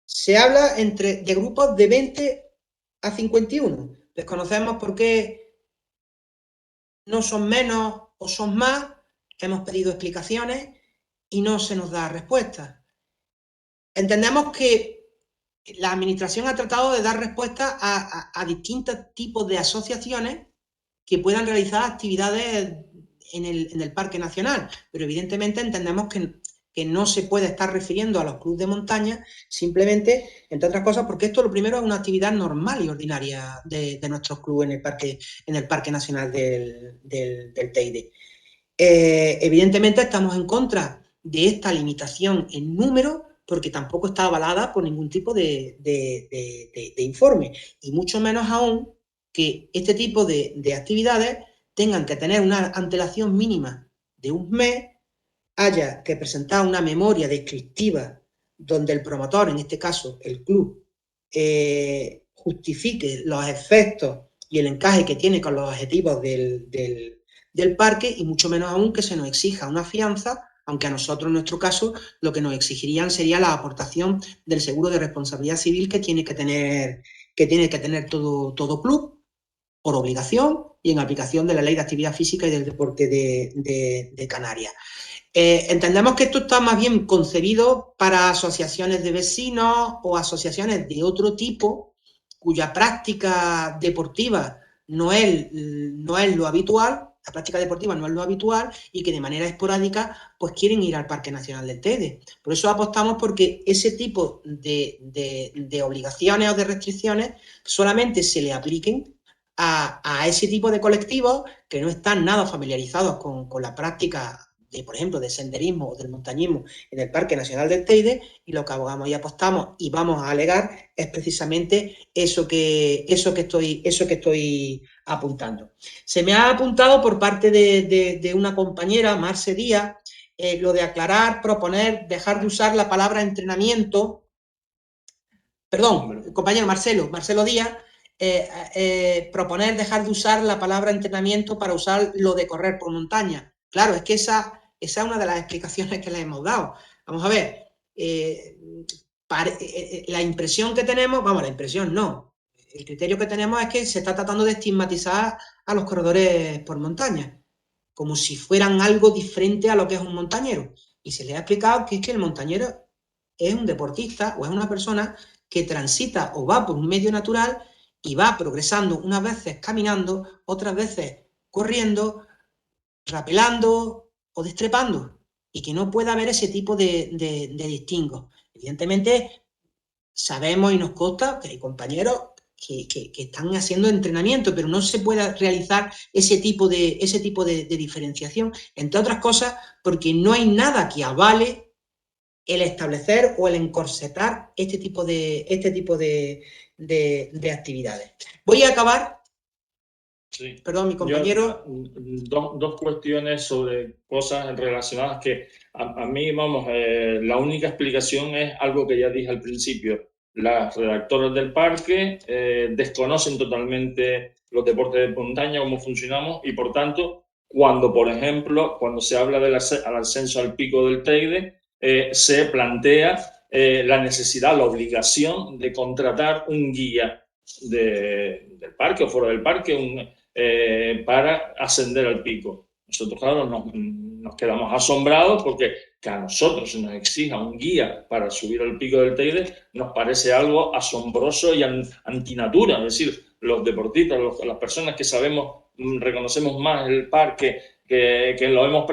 Se habla de grupos de 20 a 51. Desconocemos por qué no son menos o son más. Hemos pedido explicaciones y no se nos da respuesta. Entendemos que la Administración ha tratado de dar respuesta a distintos tipos de asociaciones que puedan realizar actividades en el Parque Nacional, pero evidentemente entendemos que no se puede estar refiriendo a los clubes de montaña, simplemente, entre otras cosas, porque esto lo primero es una actividad normal y ordinaria de nuestros clubes en el Parque Nacional del Teide. Evidentemente estamos en contra de esta limitación en número, porque tampoco está avalada por ningún tipo de informe, y mucho menos aún que este tipo de actividades tengan que tener una antelación mínima de un mes, haya que presentar una memoria descriptiva donde el promotor, en este caso el club, justifique los efectos y el encaje que tiene con los objetivos del parque, y mucho menos aún que se nos exija una fianza, aunque a nosotros en nuestro caso lo que nos exigirían sería la aportación del seguro de responsabilidad civil que tiene que tener todo club por obligación y en aplicación de la Ley de Actividad Física y del Deporte de Canarias. Entendemos que esto está más bien concebido para asociaciones de vecinos o asociaciones de otro tipo cuya práctica deportiva no es lo habitual, la práctica deportiva no es lo habitual, y que de manera esporádica pues quieren ir al Parque Nacional del Teide. Por eso apostamos porque ese tipo de obligaciones o de restricciones solamente se le apliquen a ese tipo de colectivos que no están nada familiarizados con la práctica por ejemplo, de senderismo o del montañismo en el Parque Nacional del Teide, y lo que abogamos y apostamos y vamos a alegar es precisamente eso que estoy apuntando. Se me ha apuntado por parte de una compañera, Marce Díaz, lo de aclarar, proponer, dejar de usar la palabra entrenamiento. Perdón, el compañero Marcelo Díaz, proponer dejar de usar la palabra entrenamiento para usar lo de correr por montaña. Claro, es que esa es una de las explicaciones que le hemos dado. Vamos a ver, la impresión que tenemos, la impresión no, el criterio que tenemos es que se está tratando de estigmatizar a los corredores por montaña, como si fueran algo diferente a lo que es un montañero. Y se le ha explicado que es que el montañero es un deportista o es una persona que transita o va por un medio natural y va progresando, unas veces caminando, otras veces corriendo, rapelando o destrepando, y que no puede haber ese tipo de distingos. Evidentemente, sabemos y nos consta que hay compañeros que están haciendo entrenamiento, pero no se puede realizar ese tipo de diferenciación, entre otras cosas porque no hay nada que avale el establecer o el encorsetar este tipo de actividades. Voy a acabar. Sí. Perdón, mi compañero. Dos cuestiones sobre cosas relacionadas que a mí, la única explicación es algo que ya dije al principio. Las redactoras del parque desconocen totalmente los deportes de montaña, cómo funcionamos, y por tanto, por ejemplo, cuando se habla del ascenso al pico del Teide, se plantea la necesidad, la obligación de contratar un guía del parque o fuera del parque, para ascender al pico. Nosotros, claro, nos quedamos asombrados porque que a nosotros se nos exija un guía para subir al pico del Teide nos parece algo asombroso y antinatura. Es decir, los deportistas, las personas que sabemos, reconocemos más el parque, que lo hemos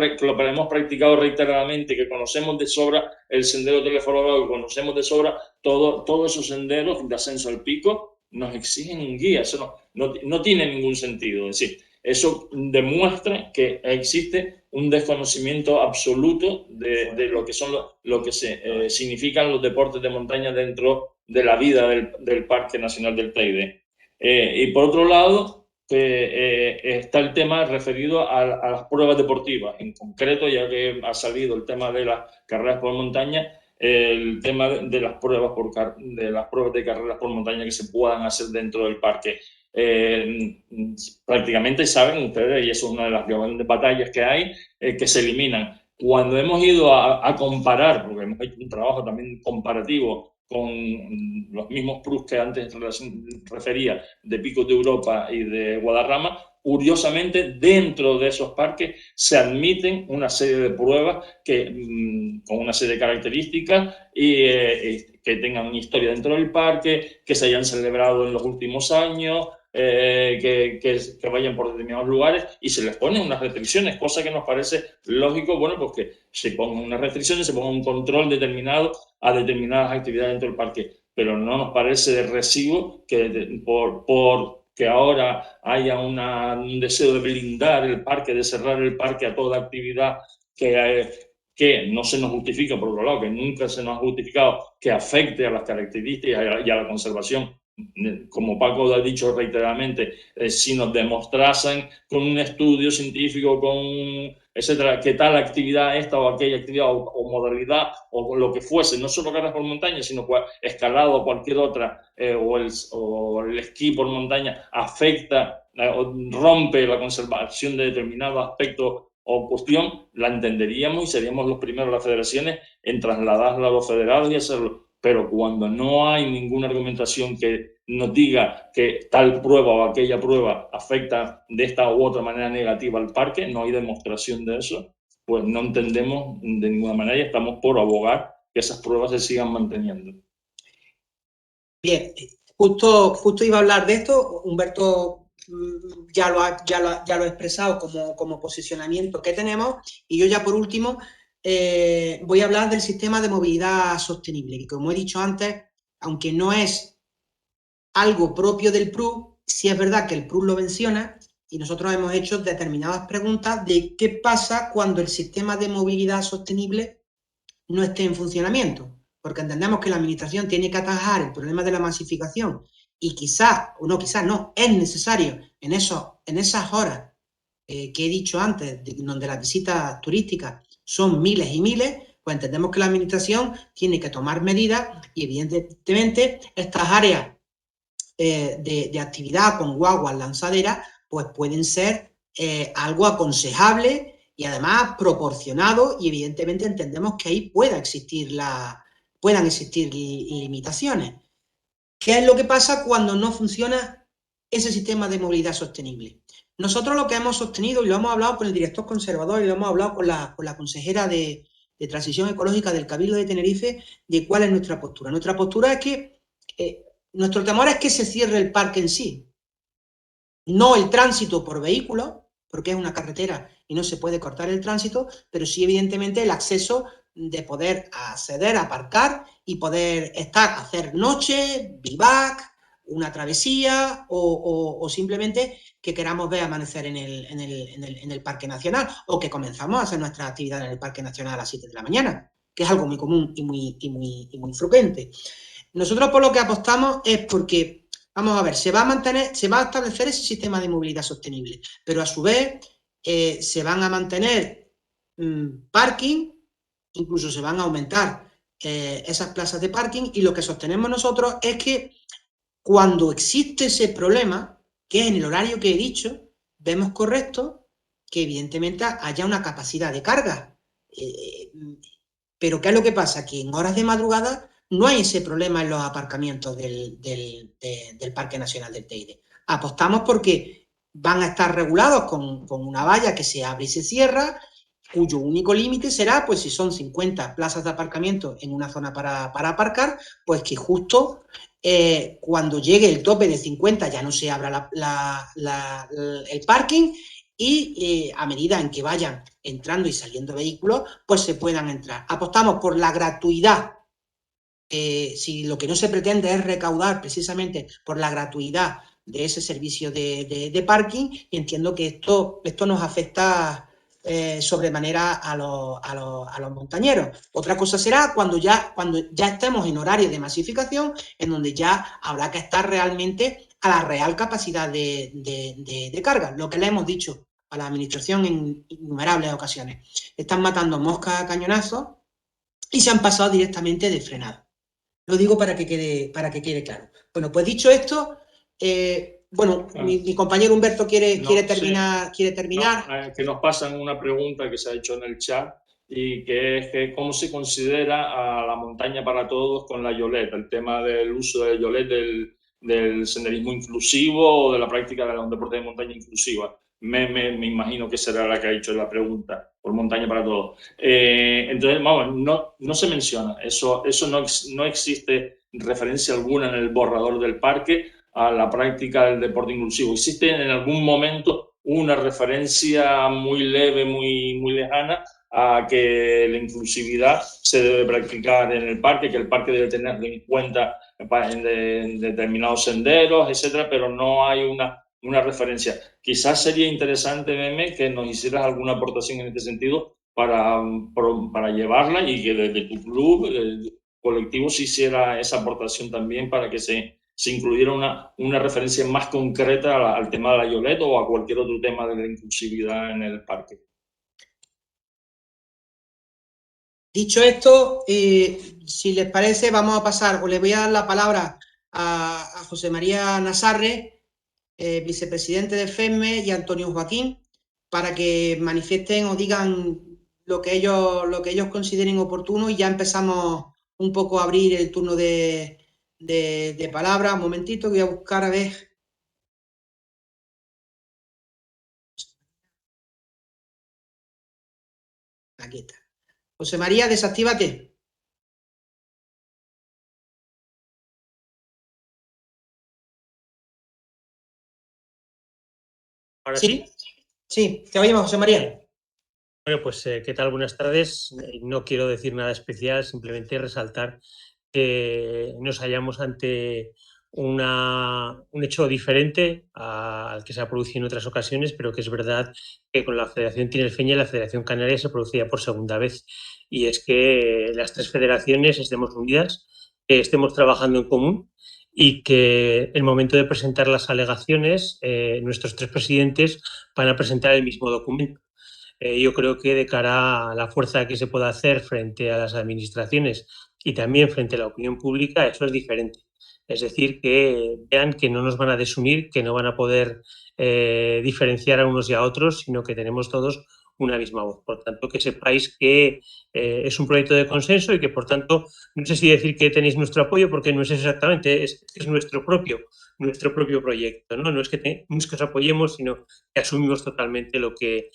practicado reiteradamente, que conocemos de sobra el sendero telefonado, que conocemos de sobra todos esos senderos de ascenso al pico, nos exigen un guía. Eso no tiene ningún sentido. Es decir, eso demuestra que existe un desconocimiento absoluto de lo que son lo que significan los deportes de montaña dentro de la vida del Parque Nacional del Teide. Y por otro lado, está el tema referido a las pruebas deportivas. En concreto, ya que ha salido el tema de las carreras por montaña, el tema de las pruebas de carreras por montaña que se puedan hacer dentro del parque. Prácticamente saben ustedes, y eso es una de las grandes batallas que hay, que se eliminan. Cuando hemos ido a comparar, porque hemos hecho un trabajo también comparativo con los mismos PRUs que antes refería, de Picos de Europa y de Guadarrama, curiosamente, dentro de esos parques se admiten una serie de pruebas con una serie de características y que tengan una historia dentro del parque, que se hayan celebrado en los últimos años, que vayan por determinados lugares y se les ponen unas restricciones, cosa que nos parece lógico, bueno, pues que se pongan unas restricciones, se ponga un control determinado a determinadas actividades dentro del parque, pero no nos parece de recibo que por que ahora haya un deseo de blindar el parque, de cerrar el parque a toda actividad que no se nos justifica, por otro lado, que nunca se nos ha justificado que afecte a las características y a la conservación. Como Paco ha dicho reiteradamente, si nos demostrasen con un estudio científico, etcétera, que tal actividad, esta o aquella actividad o modalidad o lo que fuese, no solo carreras por montaña, sino escalado o cualquier otra, o el esquí por montaña, afecta o rompe la conservación de determinados aspectos o cuestión, la entenderíamos y seríamos los primeros, las federaciones, en trasladarla a los federados y hacerlo. Pero cuando no hay ninguna argumentación que nos diga que tal prueba o aquella prueba afecta de esta u otra manera negativa al parque, no hay demostración de eso, pues no entendemos de ninguna manera y estamos por abogar que esas pruebas se sigan manteniendo. Bien, justo iba a hablar de esto. Humberto ya lo ha expresado como posicionamiento que tenemos, y yo ya por último voy a hablar del sistema de movilidad sostenible, que como he dicho antes, aunque no es algo propio del PRU, sí es verdad que el PRU lo menciona y nosotros hemos hecho determinadas preguntas de qué pasa cuando el sistema de movilidad sostenible no esté en funcionamiento, porque entendemos que la administración tiene que atajar el problema de la masificación y quizás no, es necesario en esas horas que he dicho antes, donde las visitas turísticas son miles y miles, pues entendemos que la administración tiene que tomar medidas y evidentemente estas áreas de actividad con guaguas lanzaderas pues pueden ser algo aconsejable y además proporcionado, y evidentemente entendemos que ahí puedan existir limitaciones. ¿Qué es lo que pasa cuando no funciona ese sistema de movilidad sostenible? Nosotros lo que hemos sostenido, y lo hemos hablado con el director conservador y lo hemos hablado con la consejera de Transición Ecológica del Cabildo de Tenerife, de cuál es nuestra postura. Nuestra postura es que nuestro temor es que se cierre el parque en sí, no el tránsito por vehículos, porque es una carretera y no se puede cortar el tránsito, pero sí evidentemente el acceso de poder acceder, aparcar y poder hacer noche, vivac, una travesía o simplemente que queramos ver amanecer en el Parque Nacional, o que comenzamos a hacer nuestra actividad en el Parque Nacional a las 7 de la mañana, que es algo muy común y muy frecuente. Nosotros por lo que apostamos es porque, vamos a ver, se va a establecer ese sistema de movilidad sostenible, pero a su vez se van a mantener parking, incluso se van a aumentar esas plazas de parking, y lo que sostenemos nosotros es que cuando existe ese problema, que es en el horario que he dicho, vemos correcto que evidentemente haya una capacidad de carga. Pero ¿qué es lo que pasa? Que en horas de madrugada no hay ese problema en los aparcamientos del Parque Nacional del Teide. Apostamos porque van a estar regulados con una valla que se abre y se cierra, cuyo único límite será, pues si son 50 plazas de aparcamiento en una zona para aparcar, pues que justo cuando llegue el tope de 50 ya no se abra el parking, y a medida en que vayan entrando y saliendo vehículos, pues se puedan entrar. Apostamos por la gratuidad. Si lo que no se pretende es recaudar precisamente por la gratuidad de ese servicio de parking, y entiendo que esto nos afecta sobremanera a los montañeros. Otra cosa será cuando ya estemos en horario de masificación, en donde ya habrá que estar realmente a la real capacidad de carga, lo que le hemos dicho a la administración en innumerables ocasiones. Están matando moscas a cañonazos y se han pasado directamente de frenado. Lo digo para que quede claro. Bueno, pues dicho esto, mi compañero Humberto quiere terminar. Que nos pasan una pregunta que se ha hecho en el chat y que es que cómo se considera a la montaña para todos con la Yolet, el tema del uso de Yolet, del senderismo inclusivo o de la práctica de un deporte de montaña inclusiva. Me imagino que será la que ha hecho la pregunta, por montaña para todos. Entonces, vamos, no se menciona, eso no existe referencia alguna en el borrador del parque a la práctica del deporte inclusivo. Existe en algún momento una referencia muy leve, muy lejana, a que la inclusividad se debe practicar en el parque, que el parque debe tenerlo en cuenta en determinados senderos, etcétera, pero no hay una referencia. Quizás sería interesante, Meme, que nos hicieras alguna aportación en este sentido para llevarla y que desde tu club, el colectivo, se hiciera esa aportación también para que se incluyera una referencia más concreta al tema de la Yolet o a cualquier otro tema de la inclusividad en el parque. Dicho esto, si les parece, vamos a pasar, o le voy a dar la palabra a José María Nasarre, vicepresidente de FEMME, y a Antonio Joaquín, para que manifiesten o digan lo que ellos consideren oportuno, y ya empezamos un poco a abrir el turno de palabra. Un momentito, voy a buscar a ver. Aquí está. José María, desactívate. ¿Ahora sí? Sí, te oímos, José María. Bueno, pues ¿qué tal? Buenas tardes. No quiero decir nada especial, simplemente resaltar que nos hallamos ante un hecho diferente al que se ha producido en otras ocasiones, pero que es verdad que con la Federación Tinerfeña y la Federación Canaria se producía por segunda vez. Y es que las tres federaciones estemos unidas, que estemos trabajando en común y que el momento de presentar las alegaciones, nuestros tres presidentes van a presentar el mismo documento. Yo creo que de cara a la fuerza que se pueda hacer frente a las administraciones y también frente a la opinión pública, eso es diferente. Es decir, que vean que no nos van a desunir, que no van a poder diferenciar a unos y a otros, sino que tenemos todos una misma voz. Por tanto, que sepáis que es un proyecto de consenso y que, por tanto, no sé si decir que tenéis nuestro apoyo, porque no es exactamente, es nuestro propio proyecto, ¿no? No es que os apoyemos, sino que asumimos totalmente lo que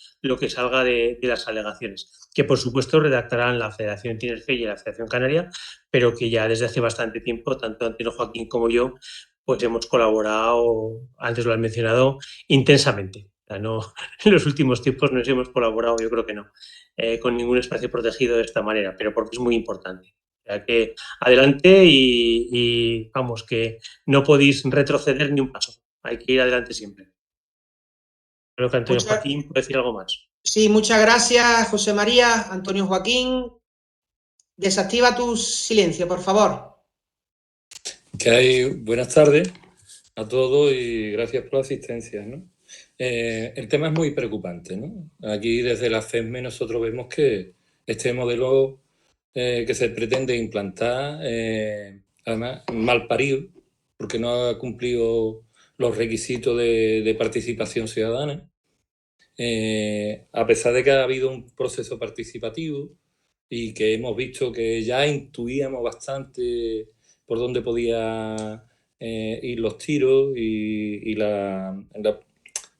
salga de las alegaciones, que por supuesto redactarán la Federación Tinerfe y la Federación Canaria, pero que ya desde hace bastante tiempo, tanto Antonio Joaquín como yo, pues hemos colaborado, antes lo han mencionado, intensamente. O sea, no, en los últimos tiempos no hemos colaborado, yo creo que no, con ningún espacio protegido de esta manera, pero porque es muy importante. O sea, que adelante y vamos, que no podéis retroceder ni un paso. Hay que ir adelante siempre. Creo que Antonio Joaquín puede decir algo más. Sí, muchas gracias, José María. Antonio Joaquín, desactiva tu silencio, por favor. Buenas tardes a todos y gracias por la asistencia, ¿no? El tema es muy preocupante, ¿no? Aquí desde la FEMME nosotros vemos que este modelo que se pretende implantar, además mal parido, porque no ha cumplido los requisitos de participación ciudadana, a pesar de que ha habido un proceso participativo y que hemos visto que ya intuíamos bastante por dónde podía ir los tiros y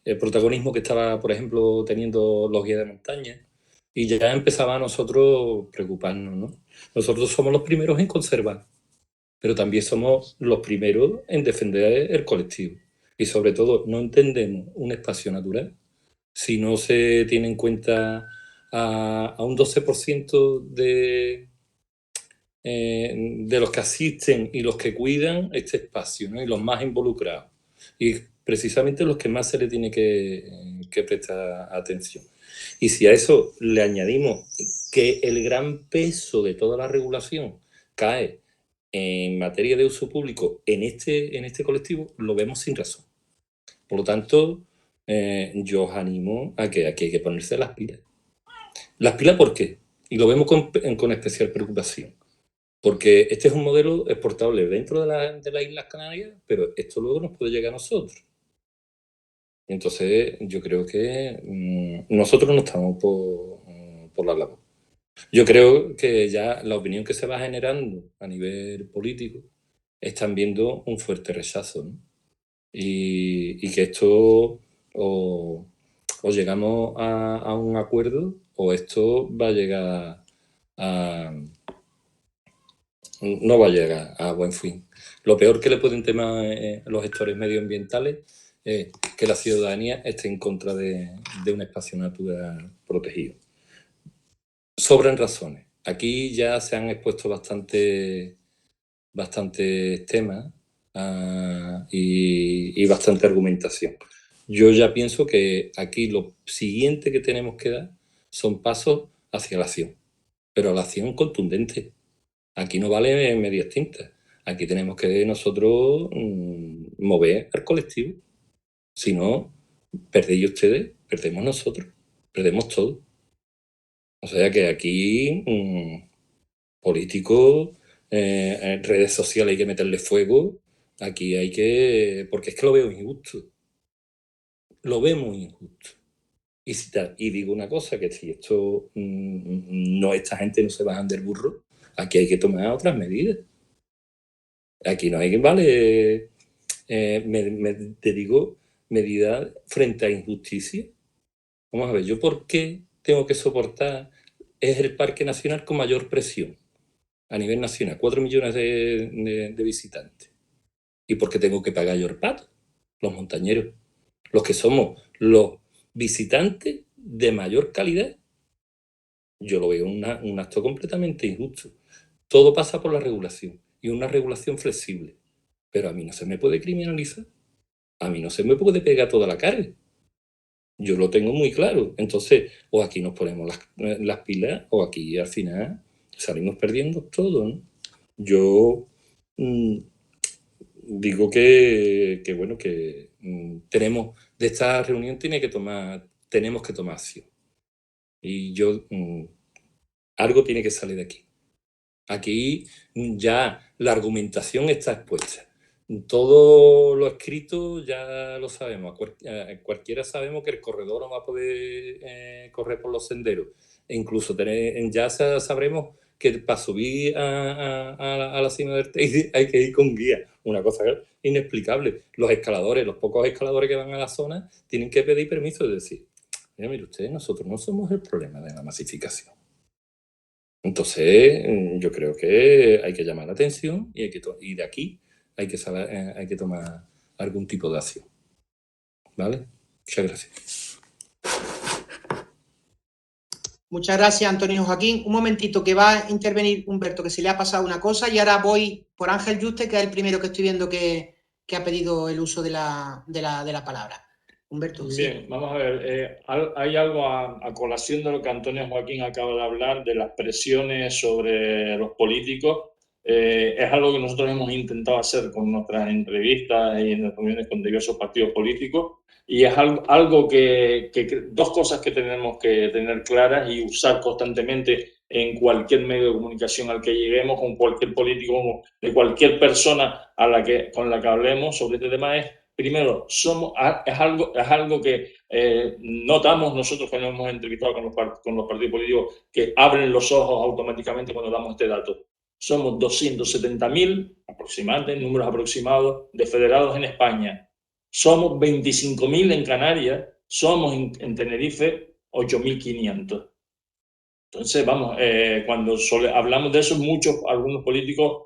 el protagonismo que estaba, por ejemplo, teniendo los guías de montaña. Y ya empezaba a nosotros preocuparnos, ¿no? Nosotros somos los primeros en conservar, pero también somos los primeros en defender el colectivo. Y sobre todo, no entendemos un espacio natural si no se tiene en cuenta a un 12% de los que asisten y los que cuidan este espacio, ¿no? Y los más involucrados. Y precisamente los que más se le tiene que que presta atención. Y si a eso le añadimos que el gran peso de toda la regulación cae en materia de uso público en este colectivo, lo vemos sin razón. Por lo tanto, yo os animo a que aquí hay que ponerse las pilas. ¿Las pilas por qué? Y lo vemos con especial preocupación. Porque este es un modelo exportable dentro de las Islas Canarias, pero esto luego nos puede llegar a nosotros. Entonces, yo creo que nosotros no estamos por la labor. Yo creo que ya la opinión que se va generando a nivel político están viendo un fuerte rechazo, ¿no? Y que esto o llegamos a un acuerdo o esto va a llegar no va a llegar a buen fin. Lo peor que le pueden temer los gestores medioambientales es que la ciudadanía esté en contra de un espacio natural protegido. Sobran razones. Aquí ya se han expuesto bastantes temas y bastante argumentación. Yo ya pienso que aquí lo siguiente que tenemos que dar son pasos hacia la acción, pero la acción contundente. Aquí no vale medias tintas. Aquí tenemos que nosotros mover al colectivo. Si no, perdéis ustedes, perdemos nosotros, perdemos todo. O sea que aquí políticos, redes sociales hay que meterle fuego. Aquí hay que... porque es que lo veo injusto. Lo vemos injusto. Y digo una cosa, que si esto no, esta gente no se bajan del burro, aquí hay que tomar otras medidas. Aquí no hay que, vale, te digo, medidas frente a injusticia. Vamos a ver, ¿yo por qué tengo que soportar? Es el parque nacional con mayor presión a nivel nacional, 4 millones de visitantes. ¿Y por qué tengo que pagar yo el pato? Los montañeros, los que somos los visitantes de mayor calidad. Yo lo veo un acto completamente injusto. Todo pasa por la regulación y una regulación flexible. Pero a mí no se me puede criminalizar. A mí no se me puede pegar toda la cara. Yo lo tengo muy claro. Entonces, o aquí nos ponemos las pilas o aquí al final salimos perdiendo todo, ¿no? Yo digo que bueno, que tenemos, de esta reunión tenemos que tomar acción. Y yo, algo tiene que salir de aquí. Aquí ya la argumentación está expuesta. Todo lo escrito ya lo sabemos. Cualquiera sabemos que el corredor no va a poder correr por los senderos. E incluso ya sabremos que para subir a la cima del Teide hay que ir con guía. Una cosa inexplicable. Los escaladores, los pocos escaladores que van a la zona, tienen que pedir permiso de decir, mire usted, nosotros no somos el problema de la masificación. Entonces, yo creo que hay que llamar la atención y de aquí hay que tomar algún tipo de acción. ¿Vale? Muchas gracias. Muchas gracias, Antonio Joaquín. Un momentito, que va a intervenir Humberto, que se le ha pasado una cosa, y ahora voy por Ángel Yuste, que es el primero que estoy viendo que ha pedido el uso de la palabra. Humberto. Bien, sí. Vamos a ver, hay algo a colación de lo que Antonio Joaquín acaba de hablar, de las presiones sobre los políticos. Es algo que nosotros hemos intentado hacer con nuestras entrevistas y en las reuniones con diversos partidos políticos, y es algo que dos cosas que tenemos que tener claras y usar constantemente en cualquier medio de comunicación al que lleguemos, con cualquier político, de cualquier persona con la que hablemos sobre este tema es: primero, es algo que notamos nosotros cuando hemos entrevistado con los partidos políticos, que abren los ojos automáticamente cuando damos este dato. Somos 270.000, aproximadamente, números aproximados, de federados en España. Somos 25.000 en Canarias, somos en Tenerife 8.500. Entonces, vamos, cuando hablamos de eso, algunos políticos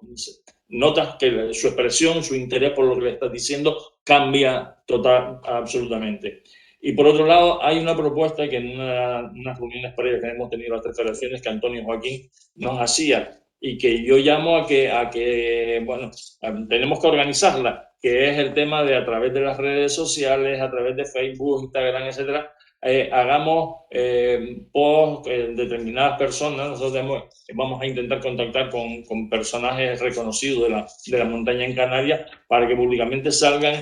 notas que su expresión, su interés por lo que le estás diciendo cambia absolutamente. Y por otro lado, hay una propuesta que en unas reuniones previas que hemos tenido las tres federaciones, que Antonio Joaquín nos hacía, y que yo llamo a que bueno, tenemos que organizarla, que es el tema de a través de las redes sociales, a través de Facebook, Instagram, etcétera, hagamos posts determinadas personas. Nosotros vamos a intentar contactar con personajes reconocidos de la montaña en Canarias para que públicamente salgan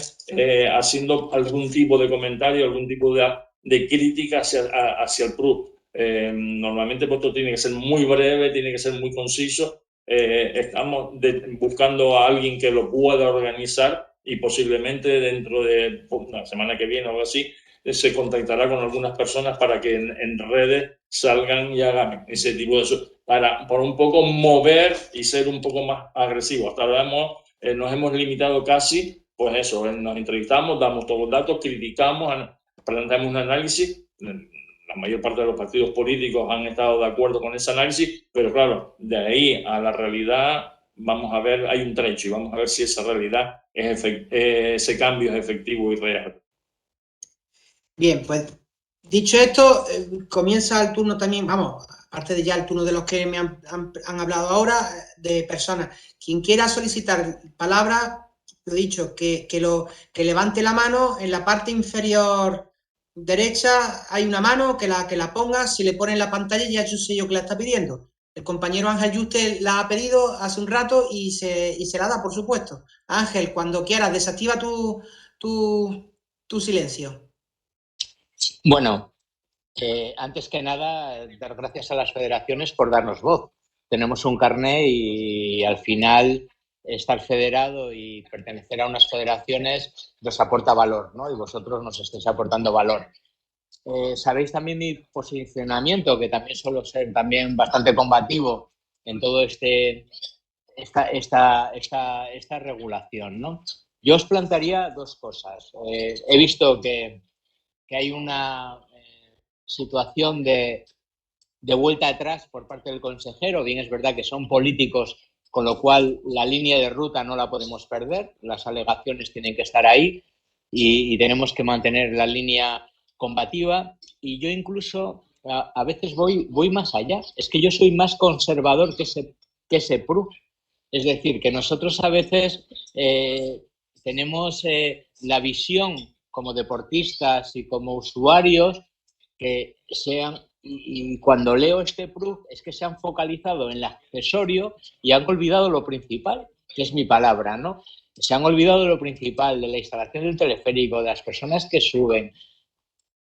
haciendo algún tipo de comentario, algún tipo de crítica hacia el PRUF. Normalmente esto tiene que ser muy breve, tiene que ser muy conciso. Estamos buscando a alguien que lo pueda organizar y posiblemente dentro de una semana que viene o algo así se contactará con algunas personas para que en redes salgan y hagan ese tipo de eso, para un poco mover y ser un poco más agresivos. Hasta ahora nos hemos limitado casi, pues eso, nos entrevistamos, damos todos los datos, criticamos, planteamos un análisis. La mayor parte de los partidos políticos han estado de acuerdo con ese análisis, pero claro, de ahí a la realidad vamos a ver, hay un trecho y vamos a ver si esa realidad, ese cambio es efectivo y real. Bien, pues dicho esto, comienza el turno también, vamos, aparte de ya el turno de los que me han hablado ahora, de personas. Quien quiera solicitar palabra, lo dicho, que levante la mano. En la parte inferior derecha hay una mano, que la ponga. Si le pone en la pantalla, ya yo sé yo que la está pidiendo. El compañero Ángel Yuste la ha pedido hace un rato y se la da, por supuesto. Ángel, cuando quieras, desactiva tu silencio. Bueno, antes que nada, dar gracias a las federaciones por darnos voz. Tenemos un carné y al final estar federado y pertenecer a unas federaciones nos aporta valor, ¿no? Y vosotros nos estáis aportando valor. Sabéis también mi posicionamiento, que también suelo ser también bastante combativo en todo esta regulación, ¿no? Yo os plantearía dos cosas. He visto que hay una situación de vuelta atrás por parte del consejero. Bien, es verdad que son políticos, con lo cual la línea de ruta no la podemos perder, las alegaciones tienen que estar ahí y tenemos que mantener la línea combativa. Y yo incluso a veces voy más allá. Es que yo soy más conservador que ese PRUF. Es decir, que nosotros a veces tenemos la visión como deportistas y como usuarios que y cuando leo este PRUF es que se han focalizado en el accesorio y han olvidado lo principal, que es mi palabra, ¿no? Se han olvidado de lo principal, de la instalación del teleférico, de las personas que suben.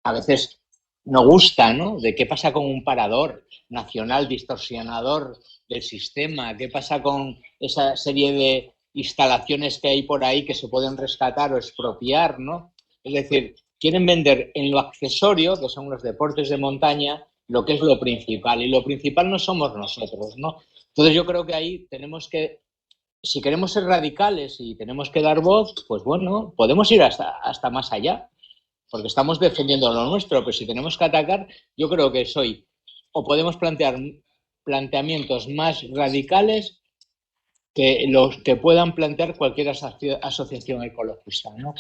A veces no gusta, ¿no? De qué pasa con un parador nacional distorsionador del sistema, qué pasa con esa serie de instalaciones que hay por ahí que se pueden rescatar o expropiar, ¿no? Es decir, quieren vender en lo accesorio, que son los deportes de montaña, lo que es lo principal. Y lo principal no somos nosotros, ¿no? Entonces yo creo que ahí tenemos que, si queremos ser radicales y tenemos que dar voz, pues bueno, podemos ir hasta más allá, porque estamos defendiendo lo nuestro, pero si tenemos que atacar, yo creo que podemos plantear planteamientos más radicales que los que puedan plantear cualquier asociación ecologista, ¿no?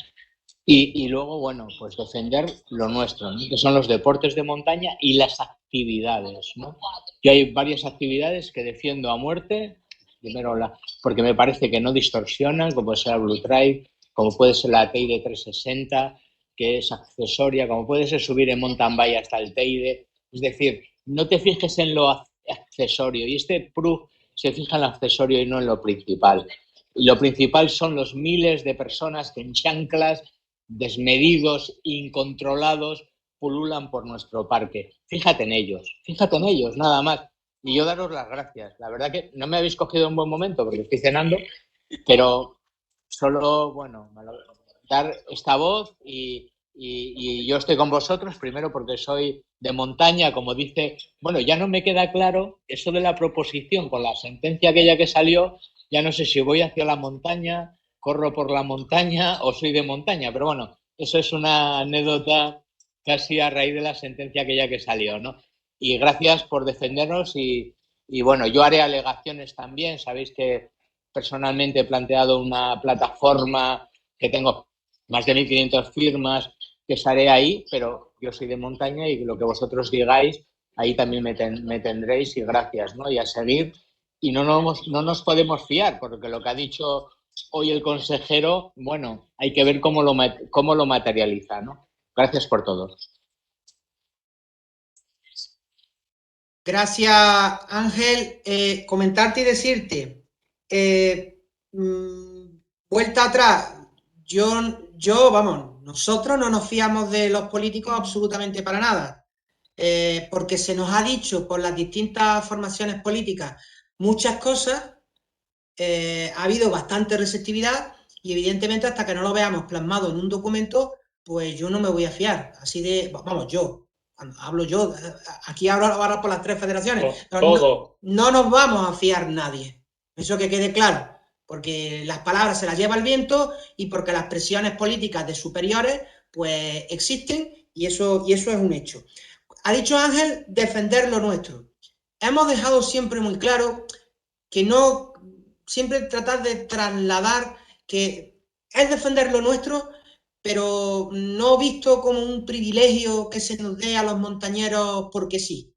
Y luego, bueno, pues defender lo nuestro, ¿no? Que son los deportes de montaña y las actividades, ¿no? Yo hay varias actividades que defiendo a muerte, primero porque me parece que no distorsionan, como puede ser la Blue Trail, como puede ser la Teide 360, que es accesoria, como puede ser subir en mountain bike hasta el Teide. Es decir, no te fijes en lo accesorio, y este PRUF se fija en lo accesorio y no en lo principal. Y lo principal son los miles de personas que en chanclas, desmedidos, incontrolados, pululan por nuestro parque. Fíjate en ellos, nada más. Y yo daros las gracias. La verdad que no me habéis cogido en buen momento porque estoy cenando, pero solo, bueno, dar esta voz y yo estoy con vosotros, primero porque soy de montaña, como dice, bueno, ya no me queda claro eso de la proposición con la sentencia aquella que salió, ya no sé si voy hacia la montaña, corro por la montaña o soy de montaña, pero bueno, eso es una anécdota casi a raíz de la sentencia aquella que salió, ¿no? Y gracias por defendernos y bueno, yo haré alegaciones también, sabéis que personalmente he planteado una plataforma que tengo más de 1.500 firmas que estaré ahí, pero yo soy de montaña y lo que vosotros digáis, ahí también me tendréis y gracias, ¿no? Y a seguir. Y no nos podemos fiar, porque lo que ha dicho hoy el consejero, bueno, hay que ver cómo lo materializa, ¿no? Gracias por todo. Gracias, Ángel. Comentarte y decirte, vuelta atrás, vamos, nosotros no nos fiamos de los políticos absolutamente para nada, porque se nos ha dicho por las distintas formaciones políticas muchas cosas, ha habido bastante receptividad y evidentemente hasta que no lo veamos plasmado en un documento, pues yo no me voy a fiar, así de, vamos, cuando hablo yo, aquí hablo ahora por las tres federaciones, Todo. no nos vamos a fiar nadie, eso que quede claro, porque las palabras se las lleva el viento y porque las presiones políticas de superiores pues existen y eso es un hecho. Ha dicho Ángel defender lo nuestro. Hemos dejado siempre muy claro que no, siempre tratar de trasladar que es defender lo nuestro, pero no visto como un privilegio que se nos dé a los montañeros porque sí.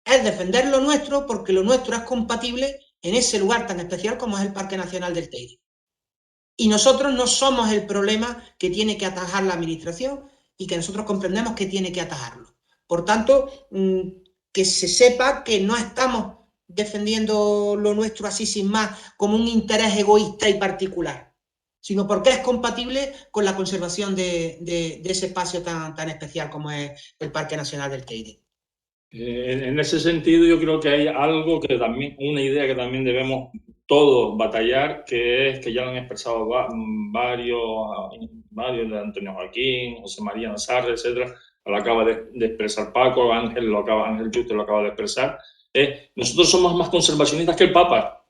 Es defender lo nuestro porque lo nuestro es compatible en ese lugar tan especial como es el Parque Nacional del Teide. Y nosotros no somos el problema que tiene que atajar la administración y que nosotros comprendemos que tiene que atajarlo. Por tanto, que se sepa que no estamos defendiendo lo nuestro así sin más como un interés egoísta y particular, sino porque es compatible con la conservación de ese espacio tan especial como es el Parque Nacional del Teide. En ese sentido, yo creo que hay algo que también, una idea que también debemos todos batallar, que es que ya lo han expresado varios de Antonio Joaquín, José María Nazarre, etcétera, lo acaba de expresar Paco, Ángel Juste lo acaba de expresar. Nosotros somos más conservacionistas que el Papa.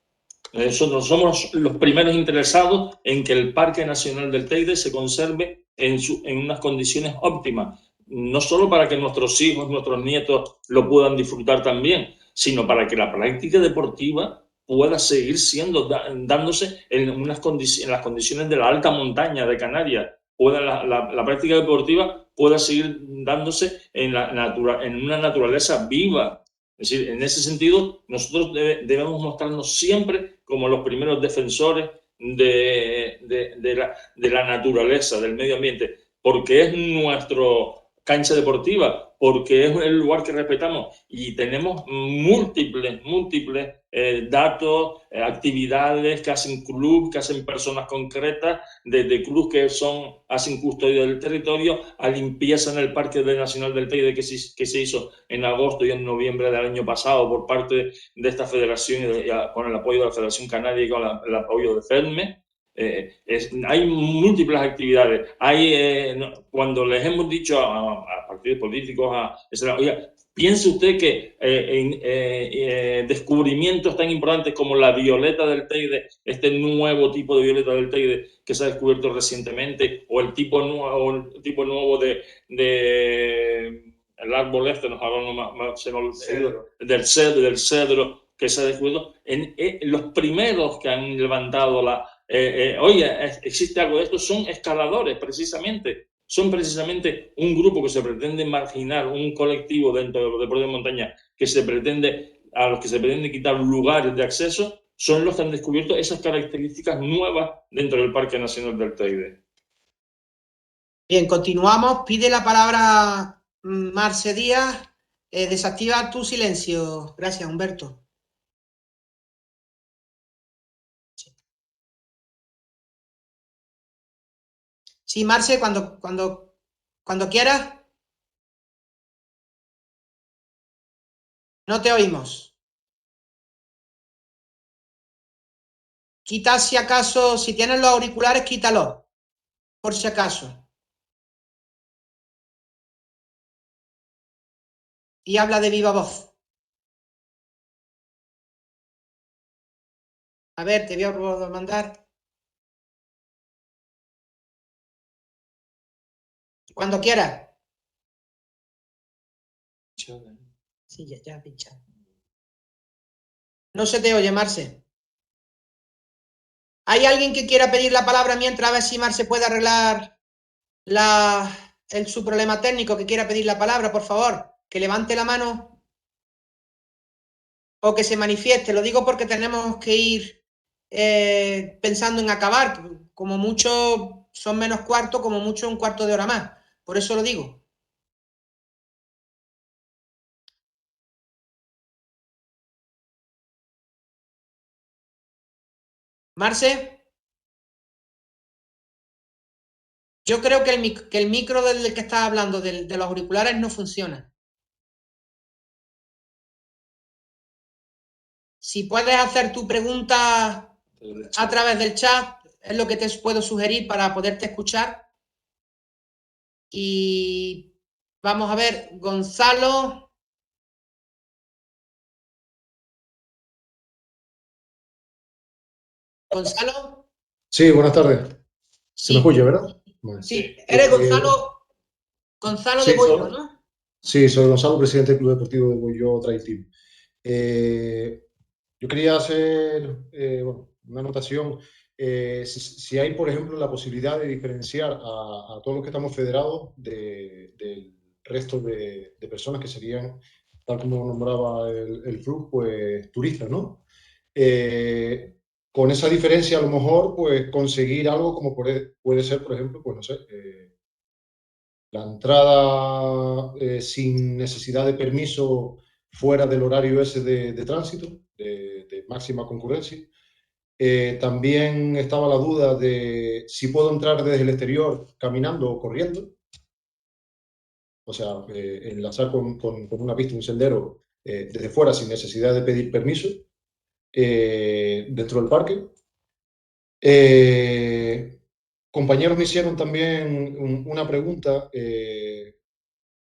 Nosotros somos los primeros interesados en que el Parque Nacional del Teide se conserve en unas condiciones óptimas, no solo para que nuestros hijos, nuestros nietos lo puedan disfrutar también, sino para que la práctica deportiva pueda seguir dándose en las condiciones de la alta montaña de Canarias, la práctica deportiva pueda seguir dándose en una naturaleza viva. Es decir, en ese sentido, nosotros debemos mostrarnos siempre como los primeros defensores de la naturaleza, del medio ambiente, porque es nuestra cancha deportiva, porque es el lugar que respetamos y tenemos múltiples datos, actividades que hacen club, que hacen personas concretas, desde club que hacen custodia del territorio, a limpieza en el Parque Nacional del Teide que se hizo en agosto y en noviembre del año pasado por parte de esta federación, con el apoyo de la Federación Canaria y con el apoyo de FEDME. Hay múltiples actividades. Cuando les hemos dicho a partidos políticos, oiga, piense usted que descubrimientos tan importantes como la violeta del Teide, este nuevo tipo de violeta del Teide que se ha descubierto recientemente, o el tipo nuevo de el árbol del cedro que se ha descubierto, los primeros que han levantado oye, existe algo de esto, son escaladores precisamente. Son precisamente un grupo que se pretende marginar, un colectivo dentro de los deportes de montaña a los que se pretende quitar lugares de acceso, son los que han descubierto esas características nuevas dentro del Parque Nacional del Teide. Bien, continuamos. Pide la palabra Marce Díaz. Desactiva tu silencio. Gracias, Humberto. Sí, Marce, cuando quieras. No te oímos. Quita si acaso, si tienes los auriculares, quítalos, por si acaso. Y habla de viva voz. A ver, te voy a mandar. Cuando quieras. Sí, ya pinchado. No se te oye, Marce. ¿Hay alguien que quiera pedir la palabra mientras a ver si Marce puede arreglar su problema técnico, que quiera pedir la palabra, por favor? Que levante la mano o que se manifieste. Lo digo porque tenemos que ir pensando en acabar. Como mucho son menos cuarto, como mucho un cuarto de hora más. Por eso lo digo. Marce, yo creo que el micro del que estás hablando, de los auriculares, no funciona. Si puedes hacer tu pregunta a través del chat, es lo que te puedo sugerir para poderte escuchar. Y vamos a ver, Gonzalo. ¿Gonzalo? Sí, buenas tardes. ¿Se me Sí, escucha, verdad? Vale. sí. Eres Gonzalo de Boiro, ¿no? Sí, soy Gonzalo, presidente del Club Deportivo de Boiro Trail Team. Yo quería hacer bueno, una anotación. Si hay, por ejemplo, la posibilidad de diferenciar a todos los que estamos federados del resto de personas que serían, tal como nombraba el club, pues turistas, ¿no? Con esa diferencia, a lo mejor, pues conseguir algo como puede ser, por ejemplo, pues no sé, la entrada sin necesidad de permiso fuera del horario ese de tránsito, de máxima concurrencia. También estaba la duda de si puedo entrar desde el exterior caminando o corriendo, o sea, enlazar con una pista, un sendero desde fuera sin necesidad de pedir permiso dentro del parque. Compañeros me hicieron también una pregunta,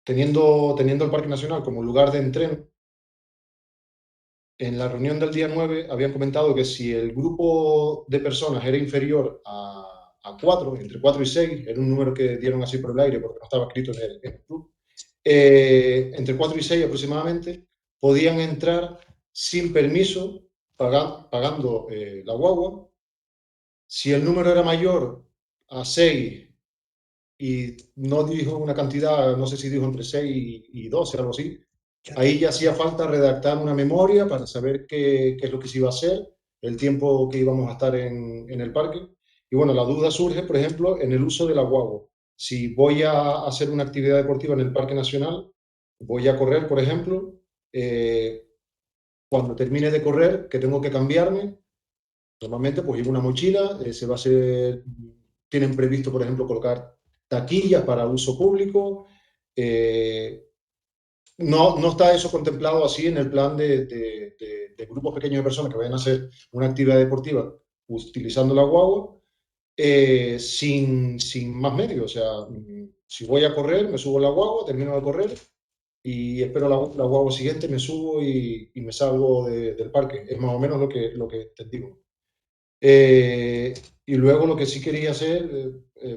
teniendo el Parque Nacional como lugar de entreno. En la reunión del día 9 habían comentado que si el grupo de personas era inferior a 4, entre 4 y 6, era un número que dieron así por el aire porque no estaba escrito en el club, entre 4 y 6 aproximadamente, podían entrar sin permiso, pagando la guagua. Si el número era mayor a 6 y no dijo una cantidad, no sé si dijo entre 6 y 12, algo así, ahí ya hacía falta redactar una memoria para saber qué es lo que se iba a hacer, el tiempo que íbamos a estar en el parque. Y bueno, la duda surge, por ejemplo, en el uso de la guagua. Si voy a hacer una actividad deportiva en el Parque Nacional, voy a correr, por ejemplo, cuando termine de correr, que tengo que cambiarme, normalmente pues llevo una mochila, tienen previsto, por ejemplo, colocar taquillas para uso público. No está eso contemplado así en el plan de grupos pequeños de personas que vayan a hacer una actividad deportiva utilizando la guagua sin más medios. O sea, si voy a correr, me subo a la guagua, termino de correr y espero la guagua siguiente, me subo y me salgo del parque. Es más o menos lo que te digo. Y luego lo que sí quería hacer,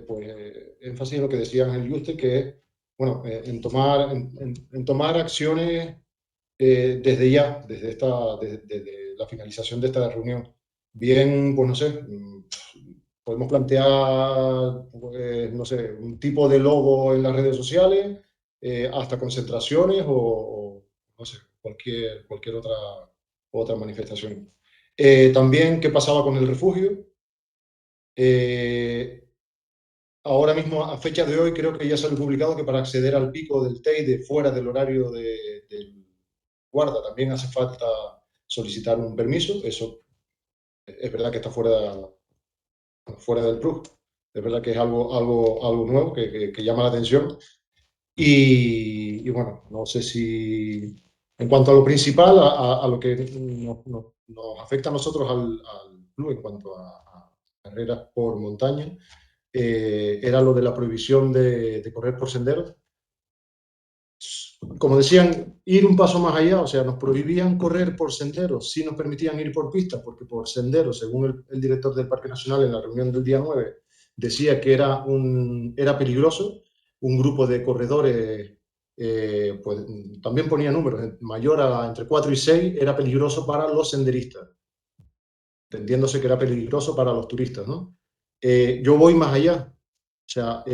pues énfasis en lo que decía Ángel Yuste, que es, bueno, en tomar acciones desde ya, desde la finalización de esta reunión. Bien, pues no sé, podemos plantear, pues, no sé, un tipo de logo en las redes sociales, hasta concentraciones o no sé, cualquier otra manifestación. También, ¿qué pasaba con el refugio? Ahora mismo, a fecha de hoy, creo que ya salió publicado que para acceder al pico del Teide fuera del horario del guarda también hace falta solicitar un permiso. Eso es verdad que está fuera del PRUG. Es verdad que es algo nuevo que llama la atención. Y bueno, no sé si en cuanto a lo principal, a lo que nos afecta a nosotros al club en cuanto a carreras por montaña, era lo de la prohibición de correr por senderos. Como decían, ir un paso más allá, o sea, nos prohibían correr por senderos, sí nos permitían ir por pistas, porque por senderos, según el director del Parque Nacional en la reunión del día 9, decía que era peligroso. Un grupo de corredores, pues también ponía números, mayor a entre 4 y 6, era peligroso para los senderistas, entendiéndose que era peligroso para los turistas, ¿no? Yo voy más allá, o sea,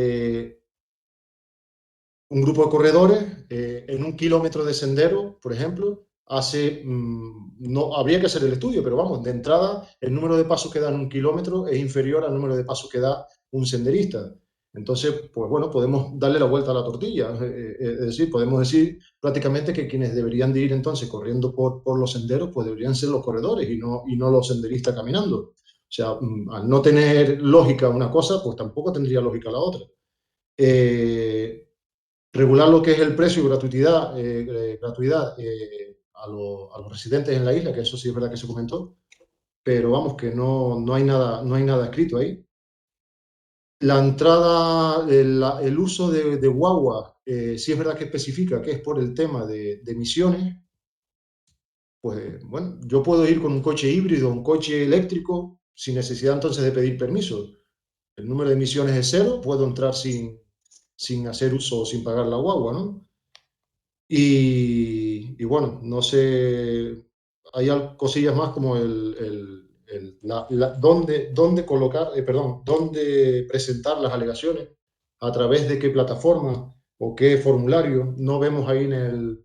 un grupo de corredores en un kilómetro de sendero, por ejemplo, no habría que hacer el estudio, pero vamos, de entrada el número de pasos que dan 1 kilómetro es inferior al número de pasos que da un senderista. Entonces, pues bueno, podemos darle la vuelta a la tortilla. Es decir, podemos decir prácticamente que quienes deberían de ir entonces corriendo por los senderos, pues deberían ser los corredores y no los senderistas caminando. O sea, al no tener lógica una cosa, pues tampoco tendría lógica la otra. Regular lo que es el precio y gratuidad a los residentes en la isla, que eso sí es verdad que se comentó, pero vamos, que no hay nada escrito ahí. La entrada, el uso de guagua, sí es verdad que especifica que es por el tema de emisiones. Pues bueno, yo puedo ir con un coche híbrido, un coche eléctrico, sin necesidad entonces de pedir permiso. El número de emisiones es 0, puedo entrar sin hacer uso o sin pagar la guagua, ¿no? Y bueno, no sé, hay cosillas más como dónde colocar, dónde presentar las alegaciones, a través de qué plataforma o qué formulario. No vemos ahí en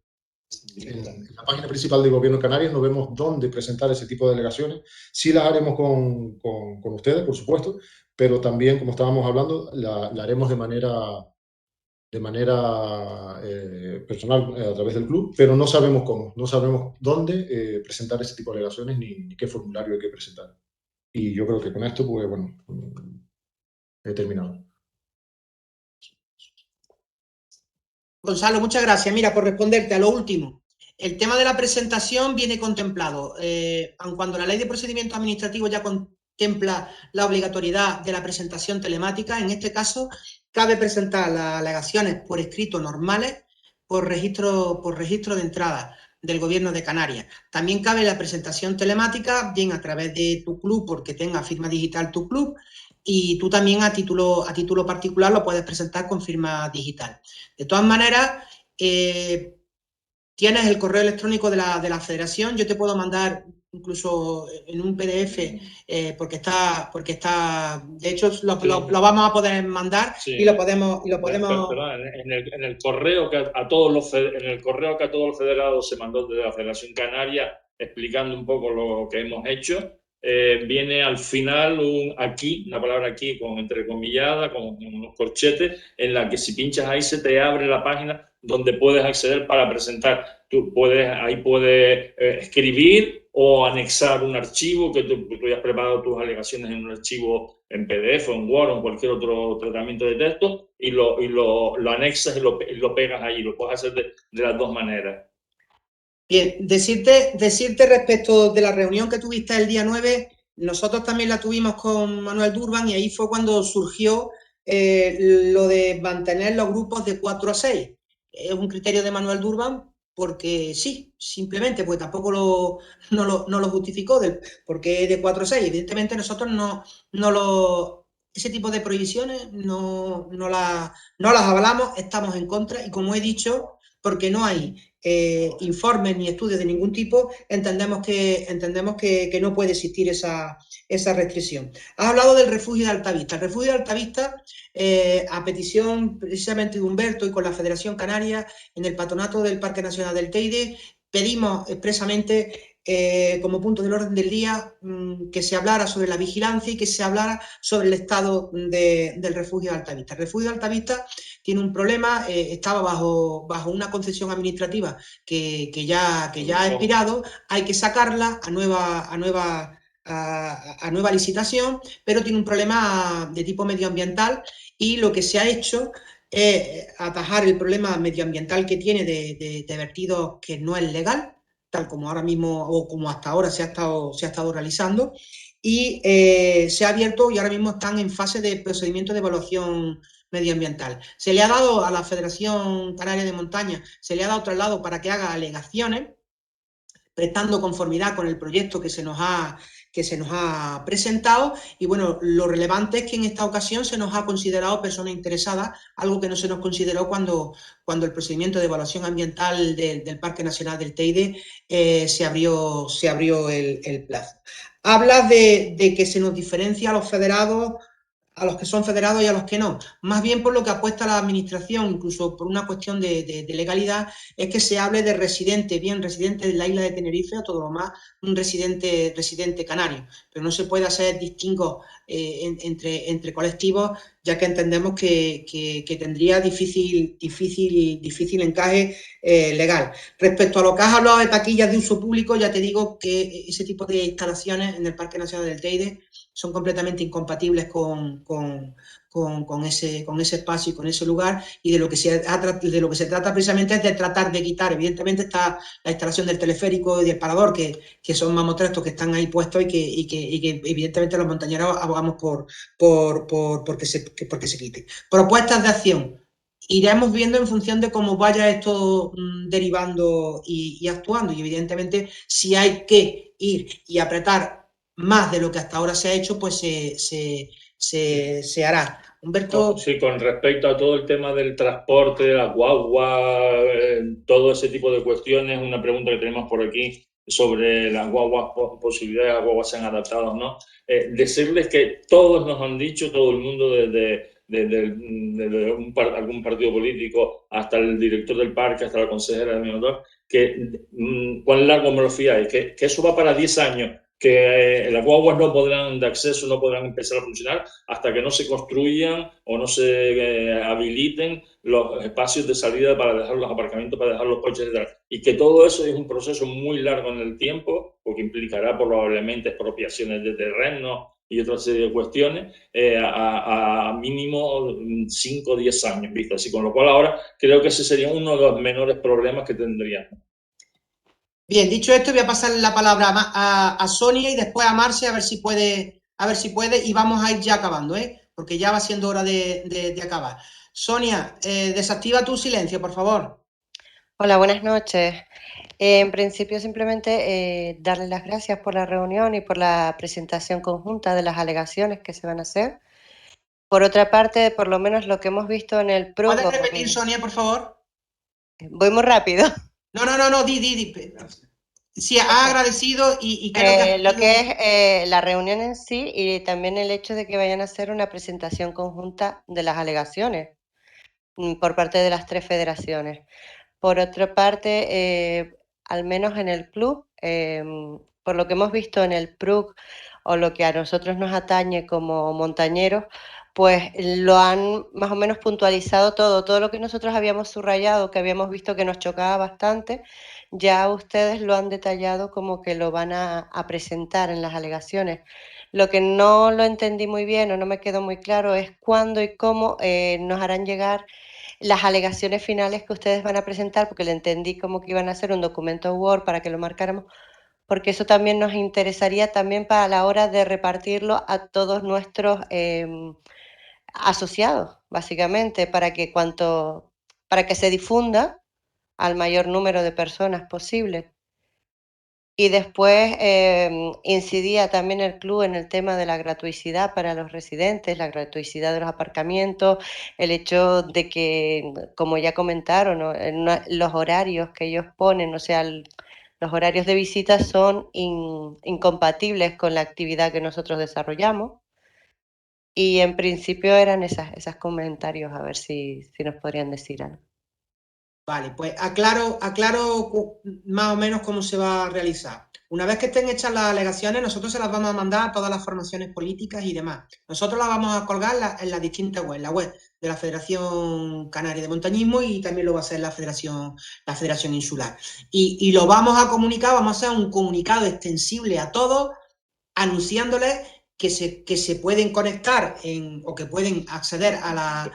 la página principal del Gobierno de Canarias, no vemos dónde presentar ese tipo de alegaciones. Sí las haremos con ustedes, por supuesto, pero también, como estábamos hablando, la haremos de manera personal a través del club, pero no sabemos cómo, no sabemos dónde presentar ese tipo de alegaciones ni qué formulario hay que presentar. Y yo creo que con esto, pues bueno, he terminado. Gonzalo, muchas gracias. Mira, por responderte a lo último, el tema de la presentación viene contemplado, aun cuando la Ley de Procedimientos Administrativos ya contempla la obligatoriedad de la presentación telemática. En este caso, cabe presentar las alegaciones por escrito normales por registro de entrada del Gobierno de Canarias. También cabe la presentación telemática, bien a través de tu club, porque tenga firma digital tu club, y tú también a título particular lo puedes presentar con firma digital. De todas maneras, tienes el correo electrónico de la federación. Yo te puedo mandar incluso en un PDF, porque está, de hecho lo vamos a poder mandar, sí. y lo podemos. Perdón, en el correo que a todos los federados se mandó desde la Federación Canaria, explicando un poco lo que hemos hecho. Viene al final la palabra aquí con entrecomillada, con unos corchetes, en la que si pinchas ahí se te abre la página donde puedes acceder para presentar. Ahí puedes escribir o anexar un archivo, que tú hayas preparado tus alegaciones en un archivo en PDF o en Word o en cualquier otro tratamiento de texto, y lo anexas y lo pegas ahí. Lo puedes hacer de las dos maneras. Bien, decirte respecto de la reunión que tuviste el día 9, nosotros también la tuvimos con Manuel Durban, y ahí fue cuando surgió lo de mantener los grupos de 4 a 6. Es un criterio de Manuel Durban porque sí, simplemente, pues tampoco no lo justificó porque es de 4 a 6. Evidentemente nosotros ese tipo de prohibiciones no las avalamos, estamos en contra, y como he dicho, porque no hay informes ni estudios de ningún tipo, entendemos que no puede existir esa restricción. Has hablado del refugio de Altavista. El refugio de Altavista, a petición precisamente de Humberto y con la Federación Canaria, en el patronato del Parque Nacional del Teide, pedimos expresamente como punto del orden del día que se hablara sobre la vigilancia y que se hablara sobre el estado del refugio de Altavista. El refugio de Altavista tiene un problema, estaba bajo una concesión administrativa que ya ha expirado, hay que sacarla a nueva licitación, pero tiene un problema de tipo medioambiental, y lo que se ha hecho es atajar el problema medioambiental que tiene de vertidos, que no es legal, tal como ahora mismo o como hasta ahora se ha estado realizando, y se ha abierto, y ahora mismo están en fase de procedimiento de evaluación medioambiental. Se le ha dado a la Federación Canaria de Montaña, se le ha dado traslado para que haga alegaciones, prestando conformidad con el proyecto que se nos ha presentado, y bueno, lo relevante es que en esta ocasión se nos ha considerado personas interesadas, algo que no se nos consideró cuando el procedimiento de evaluación ambiental del Parque Nacional del Teide se abrió el plazo. Hablas de que se nos diferencia a los federados a los que son federados y a los que no. Más bien por lo que apuesta la administración, incluso por una cuestión de legalidad, es que se hable de residente, bien residente de la isla de Tenerife o todo lo más, un residente canario. Pero no se puede hacer distingos entre colectivos, ya que entendemos que tendría difícil encaje legal. Respecto a lo que has hablado de taquillas de uso público, ya te digo que ese tipo de instalaciones en el Parque Nacional del Teide son completamente incompatibles con ese espacio y con ese lugar, y de lo que se trata precisamente es de tratar de quitar. Evidentemente está la instalación del teleférico y del parador, que son mamotrestos que están ahí puestos y que evidentemente los montañeros abogamos porque se quite. Propuestas de acción. Iremos viendo en función de cómo vaya esto derivando y actuando, y evidentemente si hay que ir y apretar más de lo que hasta ahora se ha hecho, pues se hará. Humberto. Sí, con respecto a todo el tema del transporte, la guagua, todo ese tipo de cuestiones, una pregunta que tenemos por aquí sobre las guaguas, posibilidades de las guaguas sean adaptadas o no. Decirles que todos nos han dicho, todo el mundo, desde algún partido político hasta el director del parque, hasta la consejera del Minotauro, que cuán largo me lo fiáis, que eso va para 10 años, que las guaguas no podrán de acceso, no podrán empezar a funcionar hasta que no se construyan o no se habiliten los espacios de salida para dejar los aparcamientos, para dejar los coches detrás. Y que todo eso es un proceso muy largo en el tiempo, porque implicará probablemente expropiaciones de terrenos y otra serie de cuestiones, a mínimo 5 o 10 años, ¿viste? Así, con lo cual ahora creo que ese sería uno de los menores problemas que tendríamos. Bien, dicho esto, voy a pasar la palabra a Sonia y después a Marce, a ver si puede, y vamos a ir ya acabando, porque ya va siendo hora de acabar. Sonia, desactiva tu silencio, por favor. Hola, buenas noches. En principio, simplemente darle las gracias por la reunión y por la presentación conjunta de las alegaciones que se van a hacer. Por otra parte, por lo menos lo que hemos visto en el PRUC... ¿Puedes repetir, Sonia, por favor? Voy muy rápido. No, di. Sí, ha agradecido y qué es lo que es la reunión en sí, y también el hecho de que vayan a hacer una presentación conjunta de las alegaciones por parte de las 3 federaciones. Por otra parte, al menos en el club, por lo que hemos visto en el PRUC o lo que a nosotros nos atañe como montañeros, pues lo han más o menos puntualizado todo lo que nosotros habíamos subrayado, que habíamos visto que nos chocaba bastante, ya ustedes lo han detallado como que lo van a presentar en las alegaciones. Lo que no lo entendí muy bien o no me quedó muy claro es cuándo y cómo nos harán llegar las alegaciones finales que ustedes van a presentar, porque le entendí como que iban a hacer un documento Word para que lo marcáramos, porque eso también nos interesaría también para la hora de repartirlo a todos nuestros asociados, básicamente, para que se difunda al mayor número de personas posible. Y después incidía también el club en el tema de la gratuidad para los residentes, la gratuidad de los aparcamientos, el hecho de que, como ya comentaron, ¿no? Los horarios que ellos ponen, o sea, los horarios de visita son incompatibles con la actividad que nosotros desarrollamos. Y en principio eran esos comentarios, a ver si nos podrían decir algo. Vale, pues aclaro más o menos cómo se va a realizar. Una vez que estén hechas las alegaciones, nosotros se las vamos a mandar a todas las formaciones políticas y demás. Nosotros las vamos a colgar en las distintas webs, la web de la Federación Canaria de Montañismo, y también lo va a hacer la Federación Insular. Y lo vamos a comunicar, vamos a hacer un comunicado extensible a todos, anunciándoles que se pueden conectar o que pueden acceder a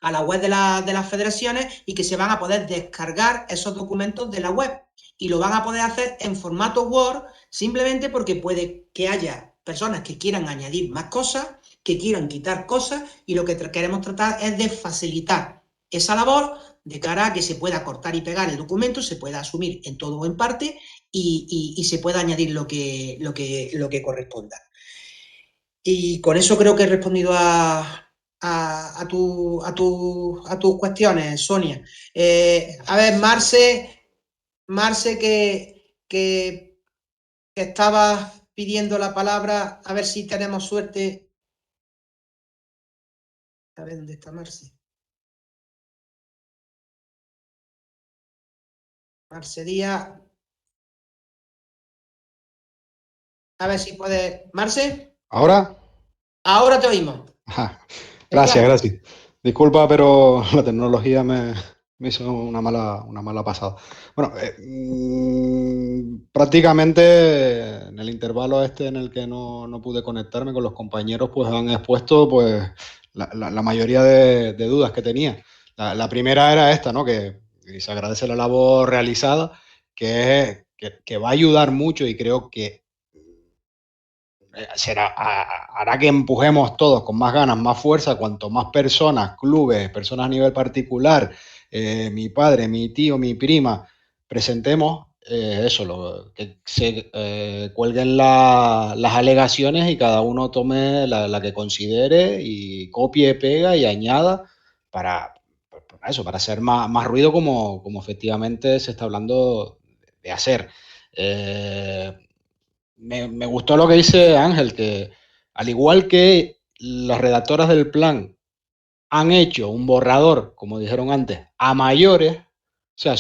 la web de las federaciones, y que se van a poder descargar esos documentos de la web, y lo van a poder hacer en formato Word, simplemente porque puede que haya personas que quieran añadir más cosas, que quieran quitar cosas, y lo que queremos tratar es de facilitar esa labor de cara a que se pueda cortar y pegar el documento, se pueda asumir en todo o en parte, y se pueda añadir lo que corresponda. Y con eso creo que he respondido a tus cuestiones, Sonia. A ver, Marce, que estaba pidiendo la palabra, a ver si tenemos suerte. A ver dónde está Marce. Marce Díaz. A ver si puede. ¿Marce? ¿Ahora? Ahora te oímos. Ajá. Gracias, gracias. Disculpa, pero la tecnología me hizo una mala pasada. Bueno, prácticamente en el intervalo en el que no pude conectarme con los compañeros, pues han expuesto pues la mayoría de dudas que tenía. La primera era esta, ¿no? Que se agradece la labor realizada, que va a ayudar mucho y creo que hará que empujemos todos con más ganas, más fuerza, cuanto más personas, clubes, personas a nivel particular, mi padre, mi tío, mi prima, presentemos que se cuelguen las alegaciones y cada uno tome la que considere y copie, pega y añada para hacer más ruido como efectivamente se está hablando de hacer. Me gustó lo que dice Ángel, que al igual que las redactoras del plan han hecho un borrador, como dijeron antes, a mayores, o sea,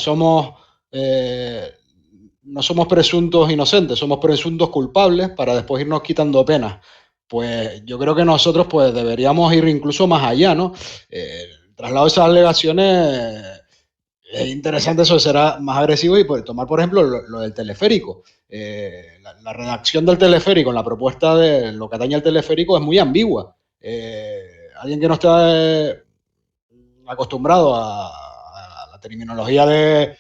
no somos presuntos inocentes, somos presuntos culpables para después irnos quitando penas. Pues yo creo que nosotros pues deberíamos ir incluso más allá, ¿no? Traslado de esas alegaciones, es interesante eso, será más agresivo y pues, tomar, por ejemplo, lo del teleférico. La redacción del teleférico, en la propuesta de lo que atañe al teleférico, es muy ambigua. Alguien que no está acostumbrado a la terminología del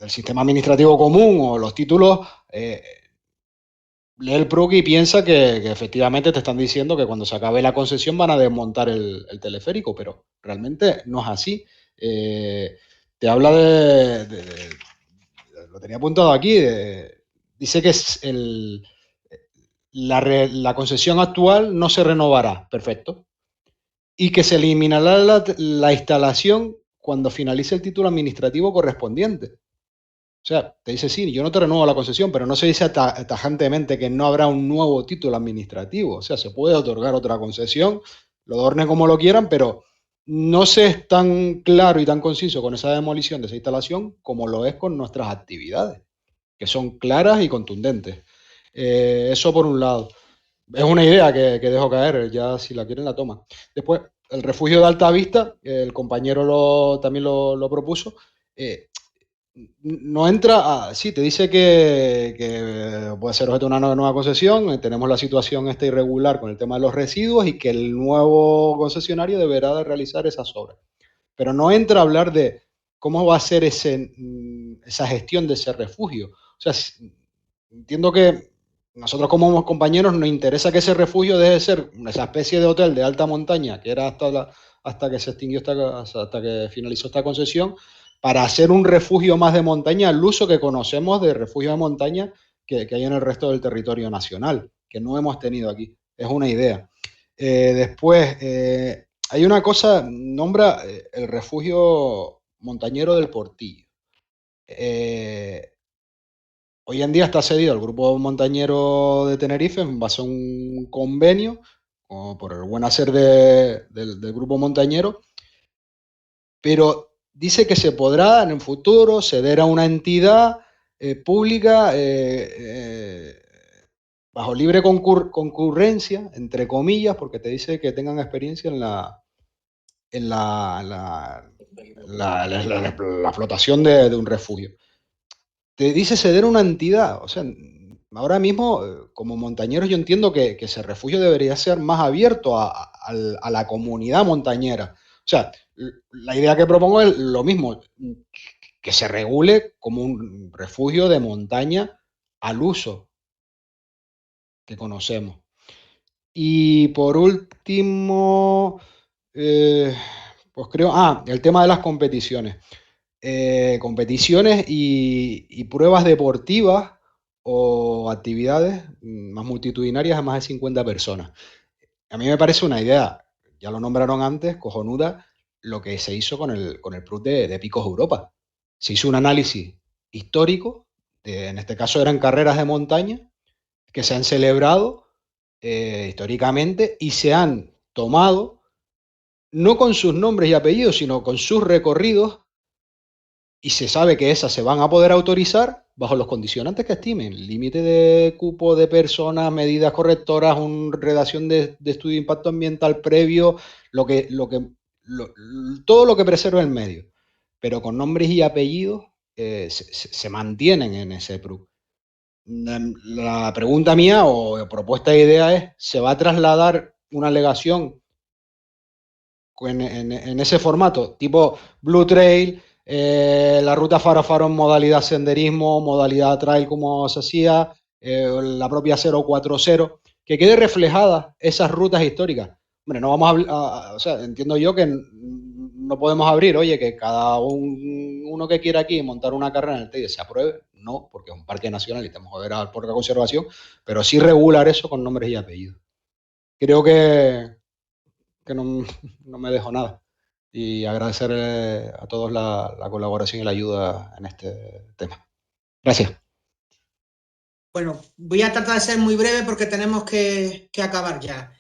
sistema administrativo común o los títulos, lee el PRUC y piensa que efectivamente te están diciendo que cuando se acabe la concesión van a desmontar el teleférico, pero realmente no es así. Te habla lo tenía apuntado aquí, dice que la concesión actual no se renovará, perfecto, y que se eliminará la instalación cuando finalice el título administrativo correspondiente. O sea, te dice, sí, yo no te renuevo la concesión, pero no se dice tajantemente que no habrá un nuevo título administrativo. O sea, se puede otorgar otra concesión, lo adornen como lo quieran, pero no se es tan claro y tan conciso con esa demolición de esa instalación como lo es con nuestras actividades, que son claras y contundentes. Eso por un lado. Es una idea que dejo caer, ya si la quieren la toman. Después, el refugio de Alta Vista, el compañero también lo propuso. No entra, sí, te dice que puede ser objeto de una nueva concesión, tenemos la situación esta irregular con el tema de los residuos y que el nuevo concesionario deberá de realizar esas obras. Pero no entra a hablar de cómo va a ser esa gestión de ese refugio. O sea, entiendo que nosotros como compañeros nos interesa que ese refugio deje de ser esa especie de hotel de alta montaña que era hasta que se extinguió, hasta que finalizó esta concesión, para hacer un refugio más de montaña al uso que conocemos de refugio de montaña que hay en el resto del territorio nacional, que no hemos tenido aquí. Es una idea. Después, hay una cosa, nombra el refugio montañero del Portillo. Hoy en día está cedido al grupo montañero de Tenerife en base a un convenio por el buen hacer del grupo montañero, pero dice que se podrá en el futuro ceder a una entidad pública bajo libre concurrencia, entre comillas, porque te dice que tengan experiencia en la flotación de un refugio. Te dice ceder a una entidad, o sea, ahora mismo, como montañeros, yo entiendo que ese refugio debería ser más abierto a la comunidad montañera. O sea, la idea que propongo es lo mismo, que se regule como un refugio de montaña al uso que conocemos. Y por último, pues creo, el tema de las competiciones. Competiciones y pruebas deportivas o actividades más multitudinarias a más de 50 personas. A mí me parece una idea, ya lo nombraron antes, cojonuda, lo que se hizo con el PRUC de Picos Europa. Se hizo un análisis histórico en este caso eran carreras de montaña que se han celebrado históricamente y se han tomado no con sus nombres y apellidos, sino con sus recorridos, y se sabe que esas se van a poder autorizar bajo los condicionantes que estimen, límite de cupo de personas, medidas correctoras, redacción de estudio de impacto ambiental previo, todo lo que preserve el medio, pero con nombres y apellidos se mantienen en ese PRUC. La pregunta mía o propuesta de idea es, ¿se va a trasladar una alegación en ese formato, tipo Blue Trail, la ruta Faro a Faro en modalidad senderismo, modalidad trail como se hacía, la propia 040, que quede reflejada esas rutas históricas? Hombre, no vamos o sea, entiendo yo que no podemos abrir, oye, que cada uno que quiera aquí montar una carrera en el Teide se apruebe, no, porque es un parque nacional y tenemos que ver al parque de conservación, pero sí regular eso con nombres y apellidos. Creo que no me dejo nada. Y agradecer a todos la colaboración y la ayuda en este tema. Gracias. Bueno, voy a tratar de ser muy breve porque tenemos que acabar ya.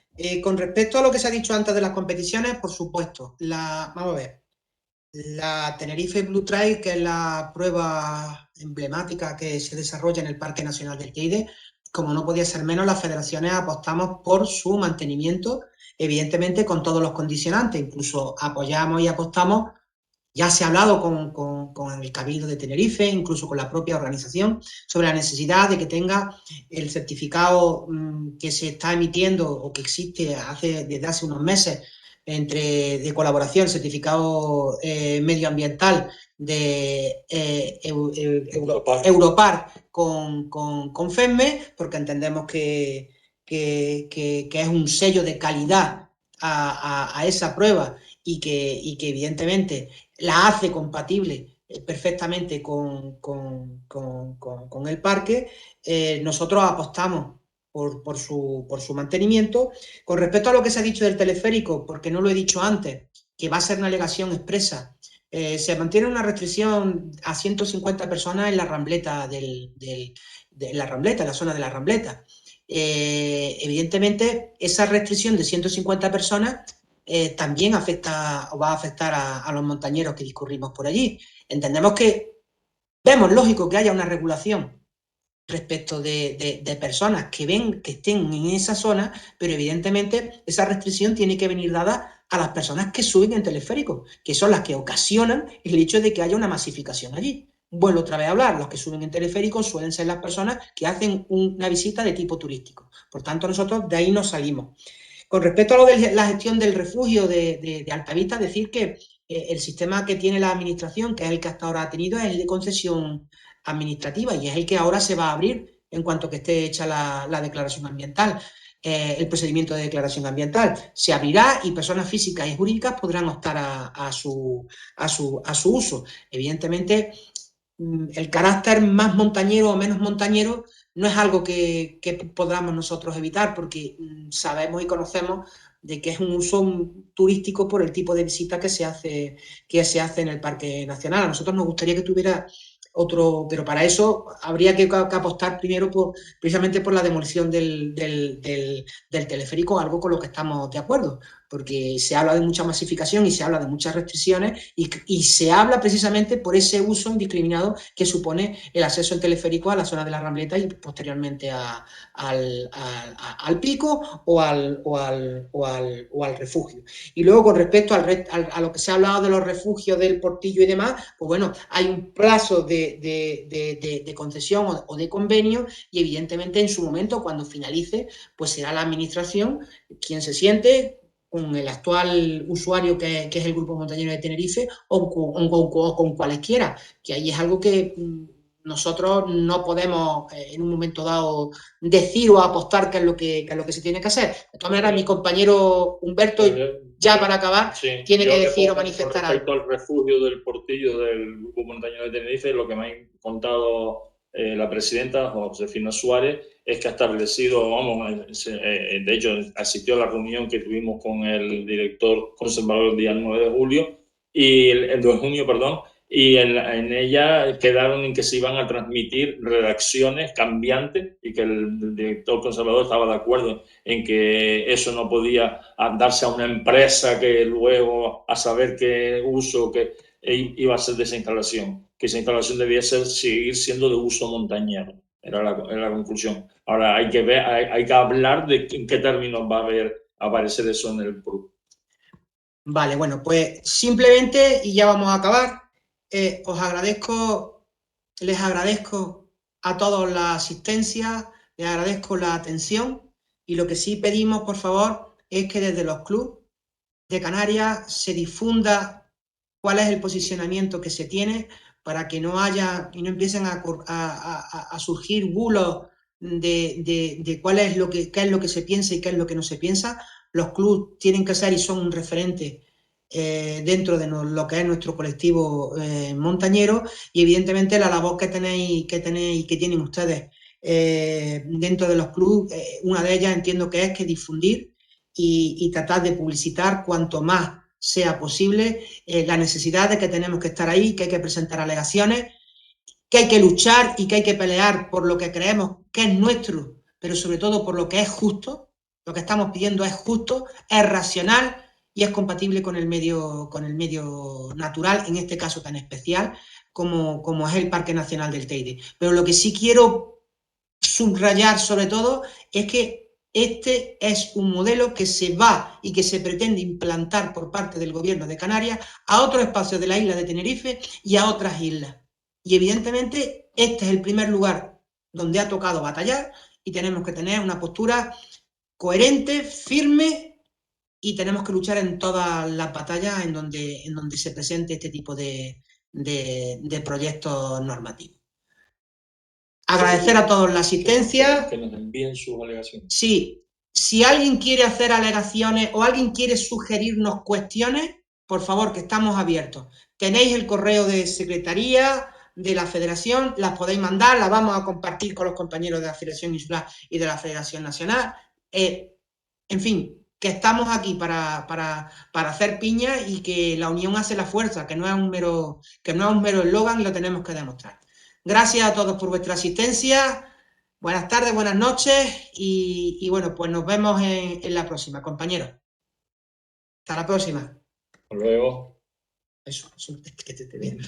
Con respecto a lo que se ha dicho antes de las competiciones, por supuesto, vamos a ver, la Tenerife Blue Trail, que es la prueba emblemática que se desarrolla en el Parque Nacional del Teide, como no podía ser menos, las federaciones apostamos por su mantenimiento, evidentemente con todos los condicionantes, incluso apoyamos y apostamos. Ya se ha hablado con el Cabildo de Tenerife, incluso con la propia organización, sobre la necesidad de que tenga el certificado que se está emitiendo o que existe desde hace unos meses de colaboración, el certificado medioambiental de Europar con FEMME, porque entendemos que es un sello de calidad a esa prueba y que evidentemente la hace compatible perfectamente con el parque. Nosotros apostamos por su mantenimiento. Con respecto a lo que se ha dicho del teleférico, porque no lo he dicho antes, que va a ser una alegación expresa, se mantiene una restricción a 150 personas en la Rambleta, en la zona de la Rambleta. Evidentemente, esa restricción de 150 personas también afecta o va a afectar a los montañeros que discurrimos por allí. Entendemos vemos lógico que haya una regulación respecto de personas que estén en esa zona, pero evidentemente esa restricción tiene que venir dada a las personas que suben en teleférico, que son las que ocasionan el hecho de que haya una masificación allí. Vuelvo otra vez a hablar, los que suben en teleférico suelen ser las personas que hacen una visita de tipo turístico. Por tanto, nosotros de ahí nos salimos. Con respecto a lo de la gestión del refugio de Altavista, decir que el sistema que tiene la administración, que es el que hasta ahora ha tenido, es el de concesión administrativa y es el que ahora se va a abrir en cuanto que esté hecha la declaración ambiental. El procedimiento de declaración ambiental se abrirá y personas físicas y jurídicas podrán optar a su uso. Evidentemente, el carácter más montañero o menos montañero no es algo que podamos nosotros evitar, porque sabemos y conocemos de que es un uso turístico por el tipo de visita que se hace en el Parque Nacional. A nosotros nos gustaría que tuviera otro, pero para eso habría que apostar primero precisamente por la demolición del teleférico, algo con lo que estamos de acuerdo, porque se habla de mucha masificación y se habla de muchas restricciones y se habla precisamente por ese uso indiscriminado que supone el acceso en teleférico a la zona de la Rambleta y posteriormente al pico o al refugio. Y luego, con respecto a lo que se ha hablado de los refugios del Portillo y demás, pues bueno, hay un plazo de concesión o de convenio y evidentemente en su momento, cuando finalice, pues será la administración quien se siente con el actual usuario que es el Grupo Montañero de Tenerife o con cualesquiera, que ahí es algo que nosotros no podemos en un momento dado decir o apostar que es lo que se tiene que hacer. De todas maneras, mi compañero Humberto, ya para acabar, sí, tiene que decir o manifestar algo. Respecto al refugio del Portillo del Grupo Montañero de Tenerife, lo que me ha contado la presidenta Josefina Suárez es que ha establecido, de hecho asistió a la reunión que tuvimos con el director conservador el día 9 de julio y el 2 de junio, perdón, y en ella quedaron en que se iban a transmitir redacciones cambiantes y que el director conservador estaba de acuerdo en que eso no podía darse a una empresa que luego a saber qué uso que iba a ser de esa instalación, que esa instalación debía seguir siendo de uso montañero. Era la conclusión. Ahora hay que ver, hay que hablar de en qué términos va a aparecer eso en el PRU. Vale, bueno, pues simplemente, y ya vamos a acabar, les agradezco a todos la asistencia, les agradezco la atención, y lo que sí pedimos, por favor, es que desde los clubes de Canarias se difunda cuál es el posicionamiento que se tiene para que no haya y no empiecen a surgir bulos de qué es lo que se piensa y qué es lo que no se piensa. Los clubes tienen que ser y son un referente dentro de lo que es nuestro colectivo montañero, y evidentemente la labor que tienen ustedes dentro de los clubes, una de ellas entiendo que es que difundir y tratar de publicitar cuanto más sea posible la necesidad de que tenemos que estar ahí, que hay que presentar alegaciones, que hay que luchar y que hay que pelear por lo que creemos que es nuestro, pero sobre todo por lo que es justo. Lo que estamos pidiendo es justo, es racional y es compatible con el medio natural, en este caso tan especial como es el Parque Nacional del Teide. Pero lo que sí quiero subrayar sobre todo es que este es un modelo que se va y que se pretende implantar por parte del Gobierno de Canarias a otros espacios de la isla de Tenerife y a otras islas. Y evidentemente este es el primer lugar donde ha tocado batallar y tenemos que tener una postura coherente, firme, y tenemos que luchar en todas las batallas en donde se presente este tipo de proyectos normativos. Agradecer a todos la asistencia. Que nos envíen sus alegaciones. Sí, si alguien quiere hacer alegaciones o alguien quiere sugerirnos cuestiones, por favor, que estamos abiertos. Tenéis el correo de secretaría de la Federación, las podéis mandar, las vamos a compartir con los compañeros de la Federación Insular y de la Federación Nacional. En fin, que estamos aquí para hacer piña y que la unión hace la fuerza, que no es un mero eslogan, y lo tenemos que demostrar. Gracias a todos por vuestra asistencia. Buenas tardes, buenas noches y bueno, pues nos vemos en la próxima, compañeros. Hasta la próxima. Hasta luego. Eso, es que te viendo.